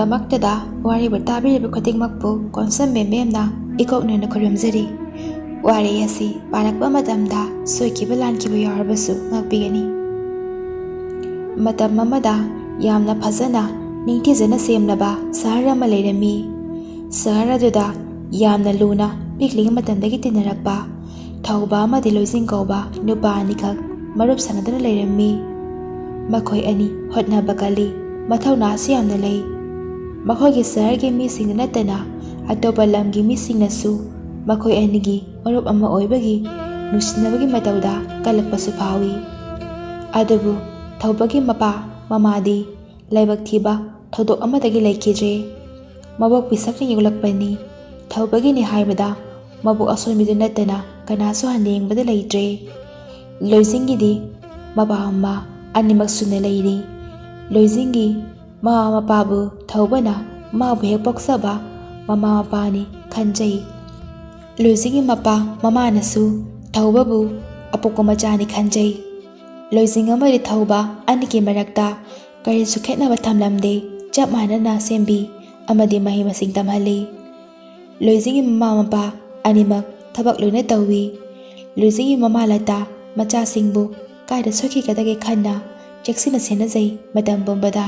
ꯄꯨꯝꯅꯃꯛꯇꯗ ꯋꯥꯔꯤꯕꯨ ꯇꯥꯕꯤꯔꯤꯕ ꯈꯨꯗꯤꯡꯃꯛꯄꯨ ꯀꯣꯟꯁꯝꯕꯦ ꯃꯦꯝꯅ ꯏꯀꯣꯛꯅꯅ ꯈꯨꯔꯨꯝꯖꯔꯤ꯫ ꯋꯥꯔꯤ ꯑꯁꯤ ꯄꯥꯔꯛꯄ ꯃꯇꯝꯗ ꯁꯣꯏꯈꯤꯕ ꯂꯥꯟꯈꯤꯕ ꯌꯥꯎꯔꯕꯁꯨ ꯉꯥꯛꯄꯤꯒꯅꯤ꯫ ꯃꯇꯝ ꯑꯃꯗ ꯌꯥꯝꯅ ꯐꯖꯅ ꯅꯤꯡꯊꯤꯖꯅ ꯁꯦꯝꯂꯕ ꯁꯍꯔ ꯑꯃ ꯂꯩꯔꯝꯃꯤ꯫ ꯁꯍꯔ ꯑꯗꯨꯗ ꯌꯥꯝꯅ ꯂꯨꯅ ꯄꯤꯛꯂꯤꯉꯩ ꯃꯇꯝꯗꯒꯤ ꯇꯤꯟꯅꯔꯛꯄ ꯊꯧꯕ ꯑꯃꯗꯤ ꯂꯣꯏꯖꯤꯡ ꯀꯧꯕ ꯅꯨꯄꯥ ꯑꯅꯤꯈꯛ ꯃꯔꯨꯞ ꯁꯥꯟꯅꯗꯨꯅ ꯂꯩꯔꯝꯃꯤ꯫ ꯃꯈꯣꯏ ꯑꯅꯤ ꯍꯣꯠꯅꯕ ꯀꯜꯂꯤ, ꯃꯊꯧꯅꯥꯁꯨ ꯌꯥꯝꯅ ꯂꯩ꯫ ꯃꯈꯣꯏꯒꯤ ꯁꯍꯔꯒꯤ ꯃꯤꯁꯤꯡꯅ ꯅꯠꯇꯅ ꯑꯇꯣꯞꯄ ꯂꯝꯒꯤ ꯃꯤꯁꯤꯡꯅꯁꯨ ꯃꯈꯣꯏ ꯑꯅꯤꯒꯤ ꯃꯔꯨꯞ ꯑꯃ ꯑꯣꯏꯕꯒꯤ ꯅꯨꯡꯁꯤꯅꯕꯒꯤ ꯃꯇꯧꯗ ꯀꯜꯂꯛꯄꯁꯨ ꯐꯥꯎꯏ꯫ ꯑꯗꯨꯕꯨ ꯊꯧꯕꯒꯤ ꯃꯄꯥ ꯃꯃꯥꯗꯤ ꯂꯥꯏꯕꯛ ꯊꯤꯕ ꯊꯧꯗꯣꯛ ꯑꯃꯗꯒꯤ ꯂꯩꯈꯤꯗ꯭ꯔꯦ꯫ ꯃꯕꯣꯛ ꯄꯤꯁꯛꯅ ꯌꯣꯛꯂꯛꯄꯅꯤ꯫ ꯊꯧꯕꯒꯤꯅꯤ ꯍꯥꯏꯕꯗ ꯃꯕꯣꯛ ꯑꯁꯣꯟꯕꯤꯗꯨ ꯅꯠꯇꯅ ꯀꯅꯥꯁꯨ ꯍꯟꯅ ꯌꯦꯡꯕꯗ ꯂꯩꯇ꯭ꯔꯦ꯫ ꯂꯣꯏꯖꯤꯡꯒꯤꯗꯤ ꯃꯄꯥ ꯃꯃꯥ ꯑꯅꯤꯃꯛ ꯁꯨꯅ ꯂꯩꯔꯤ꯫ ꯂꯣꯏꯖꯤꯡꯒꯤ ꯃꯃꯥ ꯃꯄꯥꯕꯨ ꯊꯧꯕꯅ ꯃꯥꯕꯨ ꯍꯦꯛ ꯄꯣꯛꯆꯕ ꯃꯃꯥ ꯃꯄꯥꯅꯤ ꯈꯟꯖꯩ꯫ ꯂꯣꯏꯖꯤꯡꯒꯤ ꯃꯄꯥ ꯃꯃꯥꯅꯁꯨ ꯊꯧꯕꯕꯨ ꯑꯄꯣꯛꯄ ꯃꯆꯥꯅꯤ ꯈꯟꯖꯩ꯫ ꯂꯣꯏꯖꯤꯡ ꯑꯃꯗꯤ ꯊꯧꯕ ꯑꯅꯤꯒꯤ ꯃꯔꯛꯇ ꯀꯔꯤꯁꯨ ꯈꯦꯠꯅꯕ ꯊꯝꯂꯝꯗꯦ꯫ ꯆꯞ ꯃꯥꯟꯅꯅ ꯁꯦꯝꯕꯤ ꯑꯃꯗꯤ ꯃꯍꯩ ꯃꯁꯤꯡ ꯇꯝꯍꯜꯂꯤ꯫ ꯂꯣꯏꯖꯤꯡꯒꯤ ꯃꯃꯥ ꯃꯄꯥ ꯑꯅꯤꯃꯛ ꯊꯕꯛ ꯂꯣꯏꯅ ꯇꯧꯏ꯫ ꯂꯣꯏꯖꯤꯡꯒꯤ ꯃꯃꯥ ꯂꯇꯥ ꯃꯆꯥꯁꯤꯡꯕꯨ ꯀꯥꯏꯗ ꯁꯣꯏꯈꯤꯒꯗꯒꯦ ꯈꯟꯅ ꯆꯦꯛꯁꯤꯟꯅ ꯁꯦꯟꯅꯖꯩ ꯃꯇꯝ ꯄꯨꯝꯕꯗ꯫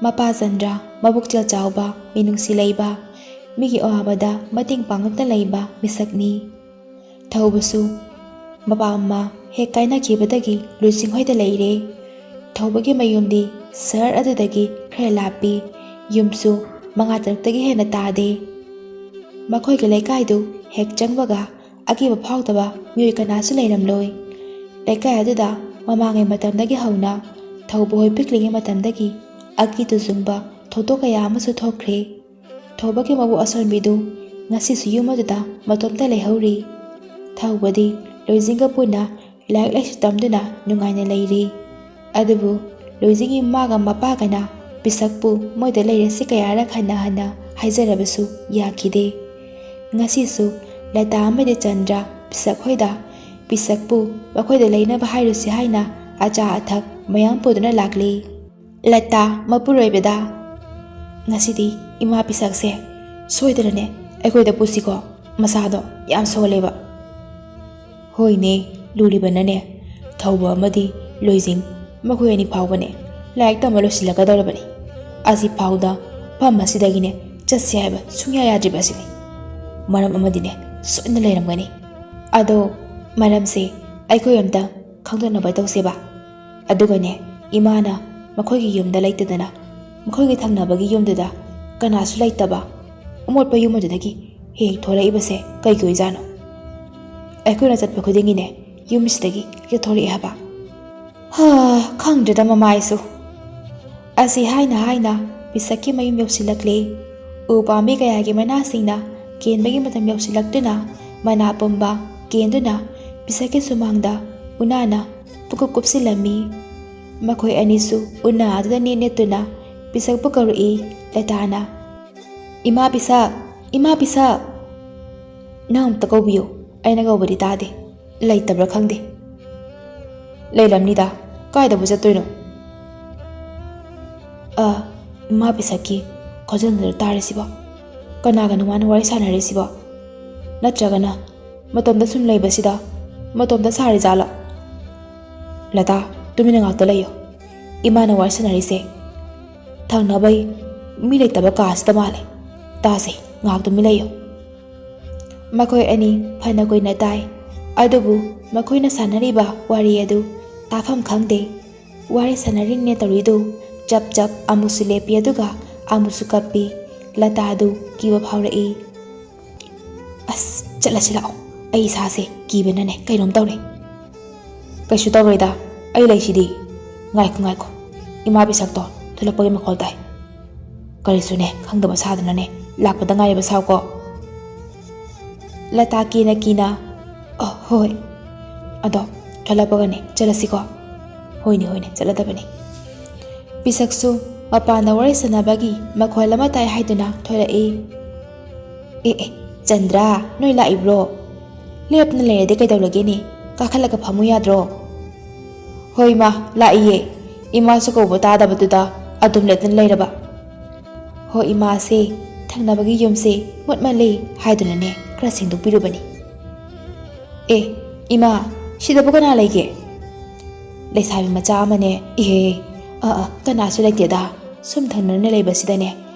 ꯃꯄꯥ ꯆꯟꯗ꯭ꯔ ꯃꯕꯨꯛꯆꯦꯜ ꯆꯥꯎꯕ, ꯃꯤꯅꯨꯡꯁꯤ ꯂꯩꯕ, ꯃꯤꯒꯤ ꯑꯋꯥꯕꯗ ꯃꯇꯦꯡ ꯄꯥꯡꯂꯛꯇ ꯂꯩꯕ ꯃꯤꯁꯛꯅꯤ꯫ ꯊꯧꯕꯁꯨ ꯃꯄꯥ ꯃꯃꯥ ꯍꯦꯛ ꯀꯥꯏꯅꯈꯤꯕꯗꯒꯤ ꯂꯣꯏꯖꯤꯡ ꯍꯣꯏꯗ ꯂꯩꯔꯦ꯫ ꯊꯧꯕꯒꯤ ꯃꯌꯨꯝꯗꯤ ꯁꯍꯔ ꯑꯗꯨꯗꯒꯤ ꯈꯔ ꯂꯥꯞꯄꯤ꯫ ꯌꯨꯝꯁꯨ 5-6ꯇꯒꯤ ꯍꯦꯟꯅ ꯇꯥꯗꯦ꯫ ꯃꯈꯣꯏꯒꯤ ꯂꯩꯀꯥꯏꯗꯨ ꯍꯦꯛ ꯆꯪꯕꯒ ꯑꯀꯤꯕ ꯐꯥꯎꯗꯕ ꯃꯤꯑꯣꯏ ꯀꯅꯥꯁꯨ ꯂꯩꯔꯝꯂꯣꯏ꯫ ꯂꯩꯀꯥꯏ ꯑꯗꯨꯗ ꯃꯃꯥꯡꯉꯩ ꯃꯇꯝꯗꯒꯤ ꯍꯧꯅ ꯊꯧꯕ ꯍꯣꯏ ꯄꯤꯛꯂꯤꯉꯩ ꯃꯇꯝꯗꯒꯤ ꯑꯀꯤ ꯇꯨꯖꯨꯡꯕ ꯊꯧꯗꯣꯛ ꯀꯌꯥ ꯑꯃꯁꯨ ꯊꯣꯛꯈ꯭ꯔꯦ꯫ ꯊꯧꯕꯒꯤ ꯃꯕꯨꯛ ꯑꯁꯣꯟꯕꯤꯗꯨ ꯉꯁꯤꯁꯨ ꯌꯨꯝ ꯑꯗꯨꯗ ꯃꯇꯣꯝꯇ ꯂꯩꯍꯧꯔꯤ꯫ ꯊꯧꯕꯗꯤ ꯂꯣꯏꯖꯤꯡꯒ ꯄꯨꯟꯅ ꯂꯥꯏꯔꯤꯛ ꯂꯥꯏꯁꯨ ꯇꯝꯗꯨꯅ ꯅꯨꯡꯉꯥꯏꯅ ꯂꯩꯔꯤ꯫ ꯑꯗꯨꯕꯨ ꯂꯣꯏꯖꯤꯡꯒꯤ ꯃꯃꯥꯒ ꯃꯄꯥꯒꯅ ꯄꯤꯁꯛꯄꯨ ꯃꯣꯏꯗ ꯂꯩꯔꯁꯤ ꯀꯌꯥꯔꯛ ꯍꯟꯅ ꯍꯥꯏꯖꯔꯕꯁꯨ ꯌꯥꯈꯤꯗꯦ꯫ ꯉꯁꯤꯁꯨ ꯂꯇꯥ ꯑꯃꯗꯤ ꯆꯟꯗ꯭ꯔ ꯄꯤꯁꯛ ꯍꯣꯏꯗ ꯄꯤꯁꯛꯄꯨ ꯃꯈꯣꯏꯗ ꯂꯩꯅꯕ ꯍꯥꯏꯔꯨꯁꯤ ꯍꯥꯏꯅ ꯑꯆꯥ ꯑꯊꯛ ꯃꯌꯥꯝ ꯄꯨꯗꯨꯅ ꯂꯥꯛꯂꯤ꯫ ꯂꯇꯥ ꯃꯄꯨꯔꯣꯏꯕꯗ ꯉꯁꯤꯗꯤ ꯏꯃꯥ ꯄꯤꯁꯛꯁꯦ ꯁꯣꯏꯗꯅꯅꯦ ꯑꯩꯈꯣꯏꯗ ꯄꯨꯁꯤꯀꯣ, ꯃꯁꯥꯗꯣ ꯌꯥꯝ ꯁꯣꯜꯂꯦꯕ꯫ ꯍꯣꯏꯅꯦ, ꯂꯨꯔꯤꯕꯅꯅꯦ ꯊꯧꯕ ꯑꯃꯗꯤ ꯂꯣꯏꯖꯤꯡ ꯃꯈꯣꯏ ꯑꯅꯤ ꯐꯥꯎꯕꯅꯦ ꯂꯥꯏꯔꯤꯛ ꯇꯝꯕ ꯂꯣꯏꯁꯤꯜꯂꯛꯀꯗꯧꯔꯕꯅꯤ꯫ ꯑꯁꯤ ꯐꯥꯎꯗ ꯐꯝ ꯑꯁꯤꯗꯒꯤꯅꯦ ꯆꯠꯁꯤ ꯍꯥꯏꯕ ꯁꯨꯡꯌꯥ ꯌꯥꯗ꯭ꯔꯤꯕ ꯑꯁꯤꯅꯤ꯫ ꯃꯔꯝ ꯑꯃꯗꯤꯅꯦ ꯁꯣꯏꯗꯅ ꯂꯩꯔꯝꯒꯅꯤ꯫ ꯑꯗꯣ ꯃꯔꯝꯁꯦ ꯑꯩꯈꯣꯏ ꯑꯝꯇ ꯈꯪꯗꯣꯛꯅꯕ ꯇꯧꯁꯦꯕ꯫ ꯑꯗꯨꯒꯅꯦ ꯏꯃꯥꯅ ꯃꯈꯣꯏꯒꯤ ꯌꯨꯝꯗ ꯂꯩꯇꯗꯅ ꯃꯈꯣꯏꯒꯤ ꯊꯪꯅꯕꯒꯤ ꯌꯨꯝꯗꯨꯗ ꯀꯅꯥꯁꯨ ꯂꯩꯇꯕ ꯑꯃꯣꯠꯄ ꯌꯨꯝ ꯑꯗꯨꯗꯒꯤ ꯍꯦꯛ ꯊꯣꯔꯛꯏꯕꯁꯦ ꯀꯩꯒꯤ ꯑꯣꯏꯖꯥꯠꯅꯣ? ꯑꯩꯈꯣꯏꯅ ꯆꯠꯄ ꯈꯨꯗꯤꯡꯒꯤꯅꯦ ꯌꯨꯝꯁꯤꯗꯒꯤ ꯍꯦꯛ ꯊꯣꯔꯛꯑꯦ ꯍꯥꯏꯕ꯫ ꯈꯪꯗ꯭ꯔꯦꯗ ꯃꯃꯥꯏꯁꯨ꯫ ꯑꯁꯤ ꯍꯥꯏꯅ ꯄꯤꯁꯛꯀꯤ ꯃꯌꯨꯝ ꯌꯧꯁꯤꯜꯂꯛꯂꯦ꯫ ꯎ ꯄꯥꯝꯕꯤ ꯀꯌꯥꯒꯤ ꯃꯅꯥꯁꯤꯡꯅ ꯀꯦꯟꯕꯒꯤ ꯃꯇꯝ ꯌꯧꯁꯤꯜꯂꯛꯇꯨꯅ ꯃꯅꯥ ꯄꯨꯝꯕ ꯀꯦꯟꯗꯨꯅ ꯄꯤꯁꯛꯀꯤ ꯁꯨꯃꯥꯡꯗ ꯎꯅꯥꯅ ꯄꯨꯀꯨꯞ ꯀꯨꯞꯁꯤꯜꯂꯝꯃꯤ꯫ ꯃꯈꯣꯏ ꯑꯅꯤꯁꯨ ꯎꯅꯥ ꯑꯗꯨꯗ ꯅꯦꯠꯇꯨꯅ ꯄꯤꯁꯛꯄꯨ ꯀꯧꯔꯛꯏ ꯂꯇꯥꯅ꯫ ꯏꯃꯥ ꯄꯤꯁꯛ, ꯏꯃꯥ ꯄꯤꯁꯛ! ꯅꯪ ꯑꯝꯇ ꯀꯧꯕꯤꯌꯨ, ꯑꯩꯅ ꯀꯧꯕꯗꯤ ꯇꯥꯗꯦ꯫ ꯂꯩꯇꯕ꯭ꯔꯥ ꯈꯪꯗꯦ꯫ ꯂꯩꯔꯝꯅꯤꯗ, ꯀꯥꯏꯗꯕꯨ ꯆꯠꯇꯣꯏꯅꯣ? ꯏꯃꯥ ꯄꯤꯁꯛꯀꯤ ꯈꯣꯟꯖꯦꯜꯗꯨ ꯇꯥꯔꯤꯁꯤꯕꯣ? ꯀꯅꯥꯒꯅꯣ ꯃꯥꯅ ꯋꯥꯔꯤ ꯁꯥꯟꯅꯔꯤꯁꯤꯕꯣ? ꯅꯠꯇ꯭ꯔꯒꯅ ꯃꯇꯣꯝꯗ ꯁꯨꯝ ꯂꯩꯕꯁꯤꯗ ꯃꯇꯣꯝꯗ ꯁꯥꯔꯤꯖꯥꯠꯂꯣ? ꯂꯇꯥ, ꯇꯨꯃꯤꯟꯅ ꯉꯥꯛꯇ ꯂꯩꯌꯣ꯫ ꯏꯃꯥꯅ ꯋꯥꯔꯤ ꯁꯥꯟꯅꯔꯤꯁꯦ ꯊꯪꯅꯕꯩ ꯃꯤ ꯂꯩꯇꯕ ꯀꯥꯁꯤꯗ ꯃꯥꯜꯂꯦ꯫ ꯇꯥꯁꯦ, ꯉꯥꯛ ꯇꯨꯃꯤꯟ ꯂꯩꯌꯣ꯫ ꯃꯈꯣꯏ ꯑꯅꯤ ꯐꯅ ꯀꯨꯏꯅ ꯇꯥꯏ꯫ ꯑꯗꯨꯕꯨ ꯃꯈꯣꯏꯅ ꯁꯥꯟꯅꯔꯤꯕ ꯋꯥꯔꯤ ꯑꯗꯨ ꯇꯥꯐꯝ ꯈꯪꯗꯦ꯫ ꯋꯥꯔꯤ ꯁꯥꯟꯅꯔꯤꯅꯦ ꯇꯧꯔꯤꯗꯨ ꯆꯞ ꯆꯞ ꯑꯃꯨꯛꯁꯨ ꯂꯦꯞꯄꯤ ꯑꯗꯨꯒ ꯑꯃꯨꯛꯁꯨ ꯀꯞꯄꯤ꯫ ꯂꯇꯥꯗꯨ ꯀꯤꯕ ꯐꯥꯎꯔꯛꯏ꯫ ꯑꯁ, ꯆꯠꯂꯁꯤ ꯂꯥꯛꯑꯣ, ꯑꯩ ꯏꯁꯥꯁꯦ ꯀꯤꯕꯅꯅꯦ ꯀꯩꯅꯣꯝ ꯇꯧꯔꯦ꯫ ꯀꯩꯁꯨ ꯇꯧꯔꯣꯏꯗ, ꯑꯩ ꯂꯩꯁꯤꯗꯤ꯫ ꯉꯥꯏꯈꯣ, ꯏꯃꯥ ꯄꯤꯁꯛꯇꯣ ꯊꯣꯛꯂꯛꯄꯒꯤ ꯃꯈꯣꯜ ꯇꯥꯏ꯫ ꯀꯔꯤꯁꯨꯅꯦ ꯈꯪꯗꯕ ꯁꯥꯗꯅꯅꯦ ꯂꯥꯛꯄꯗ ꯉꯥꯏꯔꯤꯕ ꯁꯥꯎꯀꯣ꯫ ꯂꯇꯥ ꯀꯤꯅ ꯍꯣꯏ, ꯑꯗꯣ ꯊꯣꯛꯂꯛꯄꯒꯅꯦ ꯆꯠꯂꯁꯤꯀꯣ꯫ ꯍꯣꯏꯅꯦ ꯆꯠꯂꯗꯕꯅꯤ꯫ ꯄꯤꯁꯛꯁꯨ ꯃꯄꯥꯟꯗ ꯋꯥꯔꯤ ꯁꯥꯟꯅꯕꯒꯤ ꯃꯈꯣꯜ ꯑꯃ ꯇꯥꯏ ꯍꯥꯏꯗꯨꯅ ꯊꯣꯛꯂꯛꯏ꯫ ꯆꯟꯗ꯭ꯔ, ꯅꯣꯏ ꯂꯥꯛꯏꯕ꯭ꯔꯣ? ꯂꯦꯞꯇꯅ ꯂꯩꯔꯗꯤ ꯀꯩꯗꯧꯔꯒꯦꯅꯦ? ꯀꯥꯈꯠꯂꯒ ꯐꯝꯃꯨ ꯌꯥꯗ꯭ꯔꯣ? ꯍꯣꯏ ꯃꯥ, ꯂꯥꯛꯏꯌꯦ꯫ ꯏꯃꯥꯁꯨ ꯀꯧꯕ ꯇꯥꯗꯕꯗꯨꯗ ꯑꯗꯨꯝ ꯂꯦꯞꯇꯅ ꯂꯩꯔꯕ꯫ ꯍꯣꯏ ꯏꯃꯥꯁꯦ ꯊꯪꯅꯕꯒꯤ ꯌꯨꯝꯁꯦ ꯃꯣꯠꯃꯜꯂꯤ ꯍꯥꯏꯗꯨꯅꯅꯦ ꯈꯔ ꯁꯦꯡꯗꯣꯛꯄꯤꯔꯨꯕꯅꯤ. ꯑꯦ ꯏꯃꯥ, ꯁꯤꯗꯕꯨ ꯀꯅꯥ ꯂꯩꯒꯦ? ꯂꯩꯁꯥꯕꯤ ꯃꯆꯥ ꯑꯃꯅꯦ. ꯏꯍꯦ, ꯀꯅꯥꯁꯨ ꯂꯩꯇꯦꯗ. ꯁꯨꯝ ꯊꯪꯅꯅ ꯂꯩꯕꯁꯤꯗꯅꯦ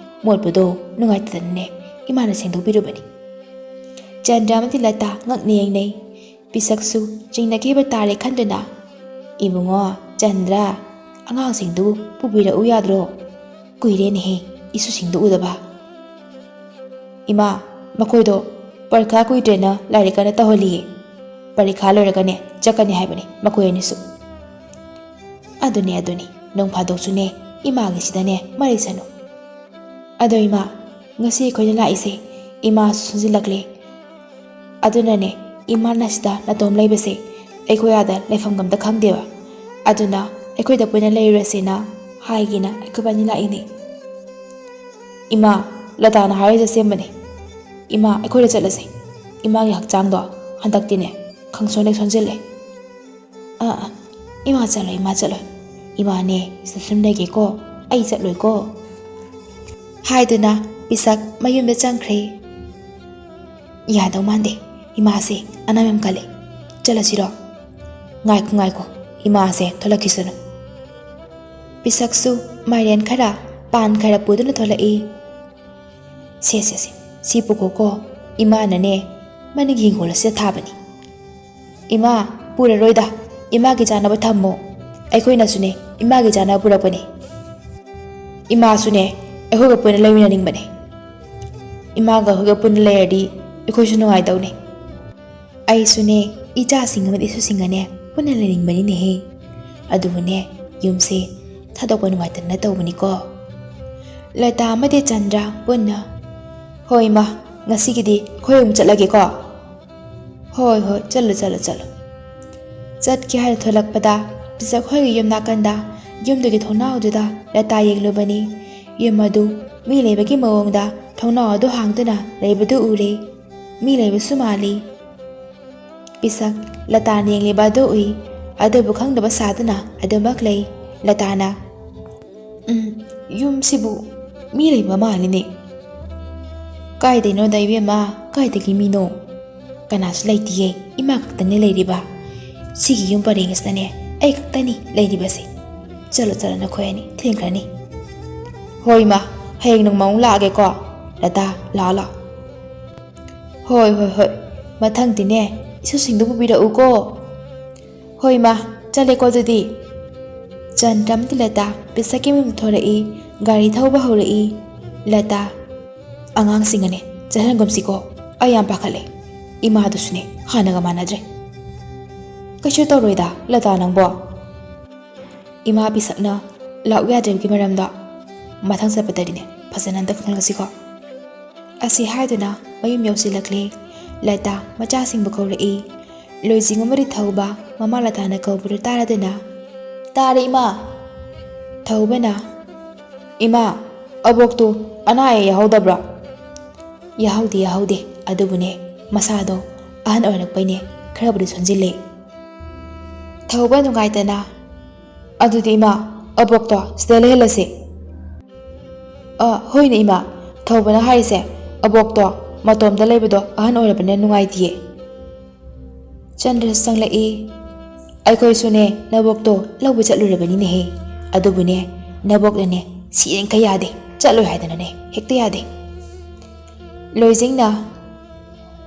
ꯃꯣꯠꯄꯗꯣ ꯅꯨꯡꯉꯥꯏꯇꯗꯅꯅꯦ ꯏꯃꯥꯅ ꯁꯦꯡꯗꯣꯛꯄꯤꯔꯨꯕꯅꯤ. ꯆꯟꯗ꯭ꯔ ꯑꯃꯗꯤ ꯂꯇꯥ ꯉꯛꯅ ꯌꯦꯡꯅꯩ. ꯄꯤꯁꯛꯁꯨ ꯆꯤꯡꯅꯈꯤꯕ ꯇꯥꯔꯦ ꯈꯟꯗꯨꯅ, ꯏꯕꯨꯡꯉꯣ ꯆꯟꯗ꯭ꯔ, ꯑꯉꯥꯡꯁꯤꯡꯗꯨ ꯄꯨꯕꯤꯔꯛꯎ ꯌꯥꯗ꯭ꯔꯣ? ꯀꯨꯏꯔꯦꯅꯦꯍꯦ ꯏꯁꯨꯁꯤꯡꯗꯨ ꯎꯗꯕ. ꯏꯃꯥ, ꯃꯈꯣꯏꯗꯣ ꯄꯔꯤꯈꯥ ꯀꯨꯏꯗ꯭ꯔꯦꯅ ꯂꯥꯏꯔꯤꯛ ꯀꯟꯅ ꯇꯧꯍꯜꯂꯤꯌꯦ. ꯄꯔꯤꯈꯥ ꯂꯣꯏꯔꯒꯅꯦ ꯆꯠꯀꯅꯤ ꯍꯥꯏꯕꯅꯤ ꯃꯈꯣꯏ ꯑꯅꯤꯁꯨ. ꯑꯗꯨꯅꯤ ꯅꯣꯡ ꯐꯥꯗꯣꯛꯁꯨꯅꯦ ꯏꯃꯥꯒꯤꯁꯤꯗꯅꯦ ꯃꯔꯩꯁꯅꯨ. ꯑꯗꯣ ꯏꯃꯥ, ꯉꯁꯤ ꯑꯩꯈꯣꯏꯅ ꯂꯥꯛꯏꯁꯦ ꯏꯃꯥꯁꯨ ꯁꯣꯟꯖꯤꯜꯂꯛꯂꯦ. ꯑꯗꯨꯅꯅꯦ ꯏꯃꯥꯅ ꯁꯤꯗ ꯅꯇꯣꯝ ꯂꯩꯕꯁꯦ ꯑꯩꯈꯣꯏ ꯑꯥꯗ ꯂꯩꯐꯝ ꯑꯝꯇ ꯈꯪꯗꯦꯕ. ꯑꯗꯨꯅ ꯑꯩꯈꯣꯏꯗ ꯄꯨꯟꯅ ꯂꯩꯔꯨꯔꯁꯦꯅ ꯍꯥꯏꯒꯦꯅ ꯑꯩꯈꯣꯏꯕꯥꯅꯤ ꯂꯥꯛꯏꯅꯦ. ꯏꯃꯥ, ꯂꯇꯥꯅ ꯍꯥꯏꯔꯤꯁꯦ ꯑꯁꯦꯡꯕꯅꯦ. ꯏꯃꯥ, ꯑꯩꯈꯣꯏꯗ ꯆꯠꯂꯁꯦ. ꯏꯃꯥꯒꯤ ꯍꯛꯆꯥꯡꯗꯣ ꯍꯟꯗꯛꯇꯤꯅꯦ ꯈꯪꯁꯣꯟ ꯍꯦꯛ ꯁꯣꯟꯖꯤꯜꯂꯦ. ꯏꯃꯥ ꯆꯠꯂꯣꯏ. ꯏꯃꯥꯅꯦ ꯁꯤꯗ ꯁꯨꯝ ꯂꯩꯒꯦꯀꯣ, ꯑꯩ ꯆꯠꯂꯣꯏꯀꯣ ꯍꯥꯏꯗꯨꯅ ꯄꯤꯁꯛ ꯃꯌꯨꯝꯗ ꯆꯪꯈ꯭ꯔꯦ. ꯌꯥꯗꯧ ꯃꯥꯟꯗꯦ, ꯏꯃꯥꯁꯦ ꯑꯅꯥꯝ ꯌꯥꯝ ꯀꯜꯂꯦ. ꯆꯠꯂꯁꯤꯔꯣ? ꯉꯥꯏꯈꯣ, ꯏꯃꯥꯁꯦ ꯊꯣꯛꯂꯛꯈꯤꯁꯅꯨ. ꯄꯤꯁꯛꯁꯨ ꯃꯥꯏꯔꯦꯟ ꯈꯔ ꯄꯥꯟ ꯈꯔ ꯄꯨꯗꯨꯅ ꯊꯣꯛꯂꯛꯏ. ꯁꯦ ꯁꯤ ꯄꯨꯈꯣꯀꯣ, ꯏꯃꯥꯅꯅꯦ ꯃꯅꯤꯡꯒꯤ ꯍꯤꯡꯒꯣꯜ ꯑꯁꯤꯗ ꯊꯥꯕꯅꯤ. ꯏꯃꯥ, ꯄꯨꯔꯔꯣꯏꯗ, ꯏꯃꯥꯒꯤ ꯆꯥꯅꯕ ꯊꯝꯃꯣ. ꯑꯩꯈꯣꯏꯅꯁꯨꯅꯦ ꯏꯃꯥꯒꯤ ꯆꯥꯅꯕ ꯄꯨꯔꯛꯄꯅꯤ. ꯏꯃꯥꯁꯨꯅꯦ ꯑꯩꯈꯣꯏꯒ ꯄꯨꯟꯅ ꯂꯩꯃꯤꯟꯅꯅꯤꯡꯕꯅꯦ. ꯏꯃꯥꯒ ꯑꯩꯈꯣꯏꯒ ꯄꯨꯟꯅ ꯂꯩꯔꯗꯤ ꯑꯩꯈꯣꯏꯁꯨ ꯅꯨꯡꯉꯥꯏꯗꯧꯅꯤ. ꯑꯩꯁꯨꯅꯦ ꯏꯆꯥꯁꯤꯡ ꯑꯃꯗꯤ ꯏꯁꯨꯁꯤꯡꯒꯅꯦ ꯄꯨꯟꯅ ꯂꯩꯅꯤꯡꯕꯅꯤꯅꯦꯍꯦ. ꯑꯗꯨꯕꯨꯅꯦ ꯌꯨꯝꯁꯦ ꯊꯥꯗꯣꯛꯄ ꯅꯨꯡꯉꯥꯏꯇꯗꯅ ꯇꯧꯕꯅꯤꯀꯣ. ꯂꯇꯥ ꯑꯃꯗꯤ ꯆꯟꯗ꯭ꯔ ꯄꯨꯟꯅ, ꯍꯣꯏ ꯏꯃꯥ, ꯉꯁꯤꯒꯤꯗꯤ ꯑꯩꯈꯣꯏ ꯑꯃꯨꯛ ꯆꯠꯂꯒꯦꯀꯣ. ꯍꯣꯏ, ꯆꯠꯂꯣ. ꯆꯠꯀꯦ ꯍꯥꯏꯅ ꯊꯣꯛꯂꯛꯄꯗ ꯄꯤꯁꯛ ꯍꯣꯏꯒꯤ ꯌꯨꯝ ꯅꯥꯀꯟꯗ ꯌꯨꯝꯗꯨꯒꯤ ꯊꯣꯡꯅꯥꯎꯗꯨꯗ ꯂꯇꯥ ꯌꯦꯡꯂꯨꯕꯅꯤ. ꯌꯨꯝ ꯑꯗꯨ ꯃꯤ ꯂꯩꯕꯒꯤ ꯃꯑꯣꯡꯗ ꯊꯣꯡꯅꯥꯎ ꯑꯗꯨ ꯍꯥꯡꯗꯨꯅ ꯂꯩꯕꯗꯨ ꯎꯔꯦ. ꯃꯤ ꯂꯩꯕꯁꯨ ꯃꯥꯜꯂꯤ. ꯄꯤꯁꯛ ꯂꯇꯥꯅ ꯌꯦꯡꯂꯤꯕ ꯑꯗꯨ ꯎꯏ, ꯑꯗꯨꯕꯨ ꯈꯪꯗꯕ ꯁꯥꯗꯨꯅ ꯑꯗꯨꯃꯛ ꯂꯩ. ꯂꯇꯥꯅ, ꯌꯨꯝꯁꯤꯕꯨ ꯃꯤ ꯂꯩꯕ ꯃꯥꯜꯂꯤꯅꯦ. ꯀꯥꯏꯗꯩꯅꯣꯗ ꯏꯕꯦꯝꯃ, ꯀꯥꯏꯗꯒꯤ ꯃꯤꯅꯣ? ꯀꯅꯥꯁꯨ ꯂꯩꯇꯤꯌꯦ, ꯏꯃꯥ ꯈꯛꯇꯅꯦ ꯂꯩꯔꯤꯕ. ꯁꯤꯒꯤ ꯌꯨꯝ ꯄꯔꯦꯡ ꯑꯁꯤꯗꯅꯦ ꯑꯩ ꯈꯛꯇꯅꯤ ꯂꯩꯔꯤꯕꯁꯦ. ꯆꯠꯂꯣ ꯅꯈꯣꯏ ꯑꯅꯤ, ꯊꯦꯡꯈ꯭ꯔꯅꯤ. ꯍꯣꯏ ꯏꯃꯥ, ꯍꯌꯦꯡ ꯅꯣꯡꯃ ꯑꯃꯨꯛ ꯂꯥꯛꯑꯒꯦꯀꯣ. ꯂꯇꯥ, ꯂꯥꯛꯑꯣ. ꯍꯣꯏ, ꯃꯊꯪꯗꯤꯅꯦ ꯏꯁꯨꯁꯤꯡꯗꯨ ꯄꯨꯕꯤꯔꯛꯎꯀꯣ. ꯍꯣꯏ ꯏꯃꯥ, ꯆꯠꯂꯦꯀꯣ ꯑꯗꯨꯗꯤ. ꯆꯟꯗ꯭ꯔ ꯑꯃꯗꯤ ꯂꯇꯥ ꯄꯤꯁꯛꯀꯤ ꯃꯌꯨꯝꯗ ꯊꯣꯔꯛꯏ. ꯒꯥꯔꯤ ꯊꯧꯕ ꯍꯧꯔꯛꯏ. ꯂꯇꯥ, ꯑꯉꯥꯡꯁꯤꯡꯒꯅꯦ ꯆꯠꯍꯟꯒꯨꯝꯁꯤꯀꯣ, ꯑꯩ ꯌꯥꯝ ꯄꯥꯈꯠꯂꯦ. ꯏꯃꯥꯗꯨꯁꯨꯅꯦ ꯍꯥꯟꯅꯒ ꯃꯥꯟꯅꯗ꯭ꯔꯦ. ꯀꯩꯁꯨ ꯇꯧꯔꯣꯏꯗ ꯂꯇꯥ ꯅꯪꯕꯣ. ꯏꯃꯥ, ꯄꯤꯁꯛꯅ ꯂꯥꯛꯎ ꯌꯥꯗ꯭ꯔꯤꯕꯒꯤ ꯃꯔꯝꯗꯣ ꯃꯊꯪ ꯆꯠꯄꯗꯗꯤꯅꯦ ꯐꯖꯅ ꯑꯝꯇ ꯈꯪꯂꯁꯤꯀꯣ. ꯑꯁꯤ ꯍꯥꯏꯗꯨꯅ ꯃꯌꯨꯝ ꯌꯧꯁꯤꯜꯂꯛꯂꯦ. ꯂꯇꯥ ꯃꯆꯥꯁꯤꯡꯕꯨ ꯀꯧꯔꯛꯏ. ꯂꯣꯏꯖꯤꯡ ꯑꯃꯗꯤ ꯊꯧꯕ ꯃꯃꯥ ꯂꯇꯥꯅ ꯀꯧꯕꯗꯨ ꯇꯥꯔꯗꯨꯅ, ꯇꯥꯔꯦ ꯏꯃꯥ. ꯊꯧꯕꯅ, ꯏꯃꯥ, ꯑꯕꯣꯛꯇꯨ ꯑꯅꯥ ꯑꯌꯦꯛ ꯌꯥꯎꯍꯧꯗꯕ꯭ꯔꯣ? ꯌꯥꯍꯧꯗꯦ, ꯑꯗꯨꯕꯨꯅꯦ ꯃꯁꯥꯗꯣ ꯑꯍꯟ ꯑꯣꯏꯔꯛꯄꯩꯅꯦ ꯈꯔꯕꯨꯗꯤ ꯁꯣꯟꯖꯤꯜꯂꯦ. ꯊꯧꯕ ꯅꯨꯡꯉꯥꯏꯇꯅ, ꯑꯗꯨꯗꯤ ꯏꯃꯥ, ꯑꯕꯣꯛꯇꯣ ꯁꯤꯗ ꯂꯩꯍꯜꯂꯁꯦ. ꯍꯣꯏꯅꯦ ꯏꯃꯥ, ꯊꯧꯕꯅ ꯍꯥꯏꯔꯤꯁꯦ ꯑꯕꯣꯛꯇꯣ ꯃꯇꯣꯝꯗ ꯂꯩꯕꯗꯣ ꯑꯍꯟ ꯑꯣꯏꯔꯕꯅꯤꯅ ꯅꯨꯡꯉꯥꯏꯇꯤꯌꯦ. ꯆꯟꯗ꯭ꯔꯁꯨ ꯆꯪꯂꯛꯏ. ꯑꯩꯈꯣꯏꯁꯨꯅꯦ ꯅꯕꯣꯛꯇꯣ ꯂꯧꯕ ꯆꯠꯂꯨꯔꯕꯅꯤꯅꯦꯍꯦ. ꯑꯗꯨꯕꯨꯅꯦ ꯅꯕꯣꯛꯅꯅꯦ ꯁꯤꯔꯦꯡꯈꯩ ꯌꯥꯗꯦ, ꯆꯠꯂꯣꯏ ꯍꯥꯏꯗꯅꯅꯦ ꯍꯦꯛꯇ ꯌꯥꯗꯦ. ꯂꯣꯏꯖꯤꯡꯅ,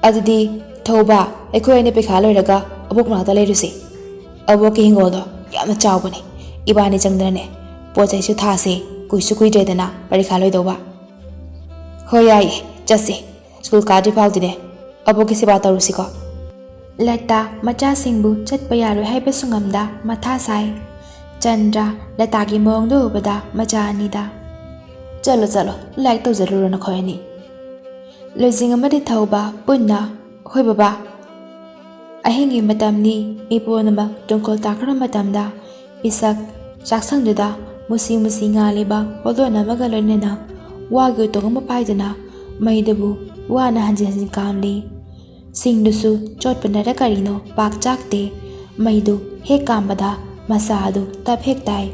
ꯑꯗꯨꯗꯤ ꯊꯧꯕ, ꯑꯩꯈꯣꯏ ꯑꯅꯤ ꯄꯩꯈꯥ ꯂꯣꯏꯔꯒ ꯑꯕꯣꯛ ꯃꯅꯥꯛꯇ ꯂꯩꯔꯨꯁꯦ. ꯑꯕꯣꯛꯀꯤ ꯍꯤꯡꯒꯣꯜꯗꯣ ꯌꯥꯝꯅ ꯆꯥꯎꯕꯅꯦ. ꯏꯕꯥꯅꯤ ꯆꯪꯗꯅꯅꯦ ꯄꯣꯠ ꯆꯩꯁꯨ ꯊꯥꯁꯦ. ꯀꯨꯏꯁꯨ ꯀꯨꯏꯗ꯭ꯔꯦꯗꯅ ꯄꯔꯤꯈꯥ ꯂꯣꯏꯗꯧꯕ. ꯍꯣꯏ ꯌꯥꯏꯌꯦ, ꯆꯠꯁꯦ. ꯁ꯭ꯀꯨꯜ ꯀꯥꯗ꯭ꯔꯤ ꯐꯥꯎꯗꯤꯅꯦ ꯑꯕꯣꯛꯀꯤ ꯁꯦꯕꯥ ꯇꯧꯔꯨꯁꯤꯀꯣ. ꯂꯇꯥ ꯃꯆꯥꯁꯤꯡꯕꯨ ꯆꯠꯄ ꯌꯥꯔꯣꯏ ꯍꯥꯏꯕꯁꯨ ꯉꯝꯗ ꯃꯊꯥ ꯁꯥꯏ. ꯆꯟꯗ꯭ꯔ ꯂꯇꯥꯒꯤ ꯃꯑꯣꯡꯗꯨ ꯎꯕꯗ ꯃꯆꯥ ꯑꯅꯤꯗ, ꯆꯠꯂꯣ, ꯂꯥꯏꯔꯤꯛ ꯇꯧꯖꯔꯨꯔꯣ ꯅꯈꯣꯏ ꯑꯅꯤ. ꯂꯣꯏꯖꯤꯡ ꯑꯃꯗꯤ ꯊꯧꯕ ꯄꯨꯟꯅ, ꯍꯣꯏ ꯕꯕꯥ. ꯑꯍꯤꯡꯒꯤ ꯃꯇꯝꯅꯤ. ꯃꯤ ꯄꯨꯝꯅꯃꯛ ꯇꯨꯝꯀꯣꯜ ꯇꯥꯈ꯭ꯔꯕ ꯃꯇꯝꯗ ꯄꯤꯁꯛ ꯆꯥꯛꯁꯪꯗꯨꯗ ꯃꯨꯁꯤ ꯉꯥꯜꯂꯤꯕ ꯍꯣꯂꯣꯟ ꯑꯃꯒ ꯂꯣꯏꯅꯅ ꯋꯥꯒꯤ ꯎꯇꯣꯡ ꯑꯃ ꯄꯥꯏꯗꯨꯅ ꯃꯩꯗꯨꯕꯨ ꯋꯥꯅ ꯍꯟꯖꯤꯟ ꯀꯥꯝꯂꯤ. ꯁꯤꯡꯗꯨꯁꯨ ꯆꯣꯠꯄꯅꯔ ꯀꯔꯤꯅꯣ ꯄꯥꯛ ꯆꯥꯛꯇꯦ. ꯃꯩꯗꯨ ꯍꯦꯛ ꯀꯥꯝꯕꯗ ꯃꯁꯥ ꯑꯗꯨ ꯇꯞ ꯍꯦꯛ ꯇꯥꯏ.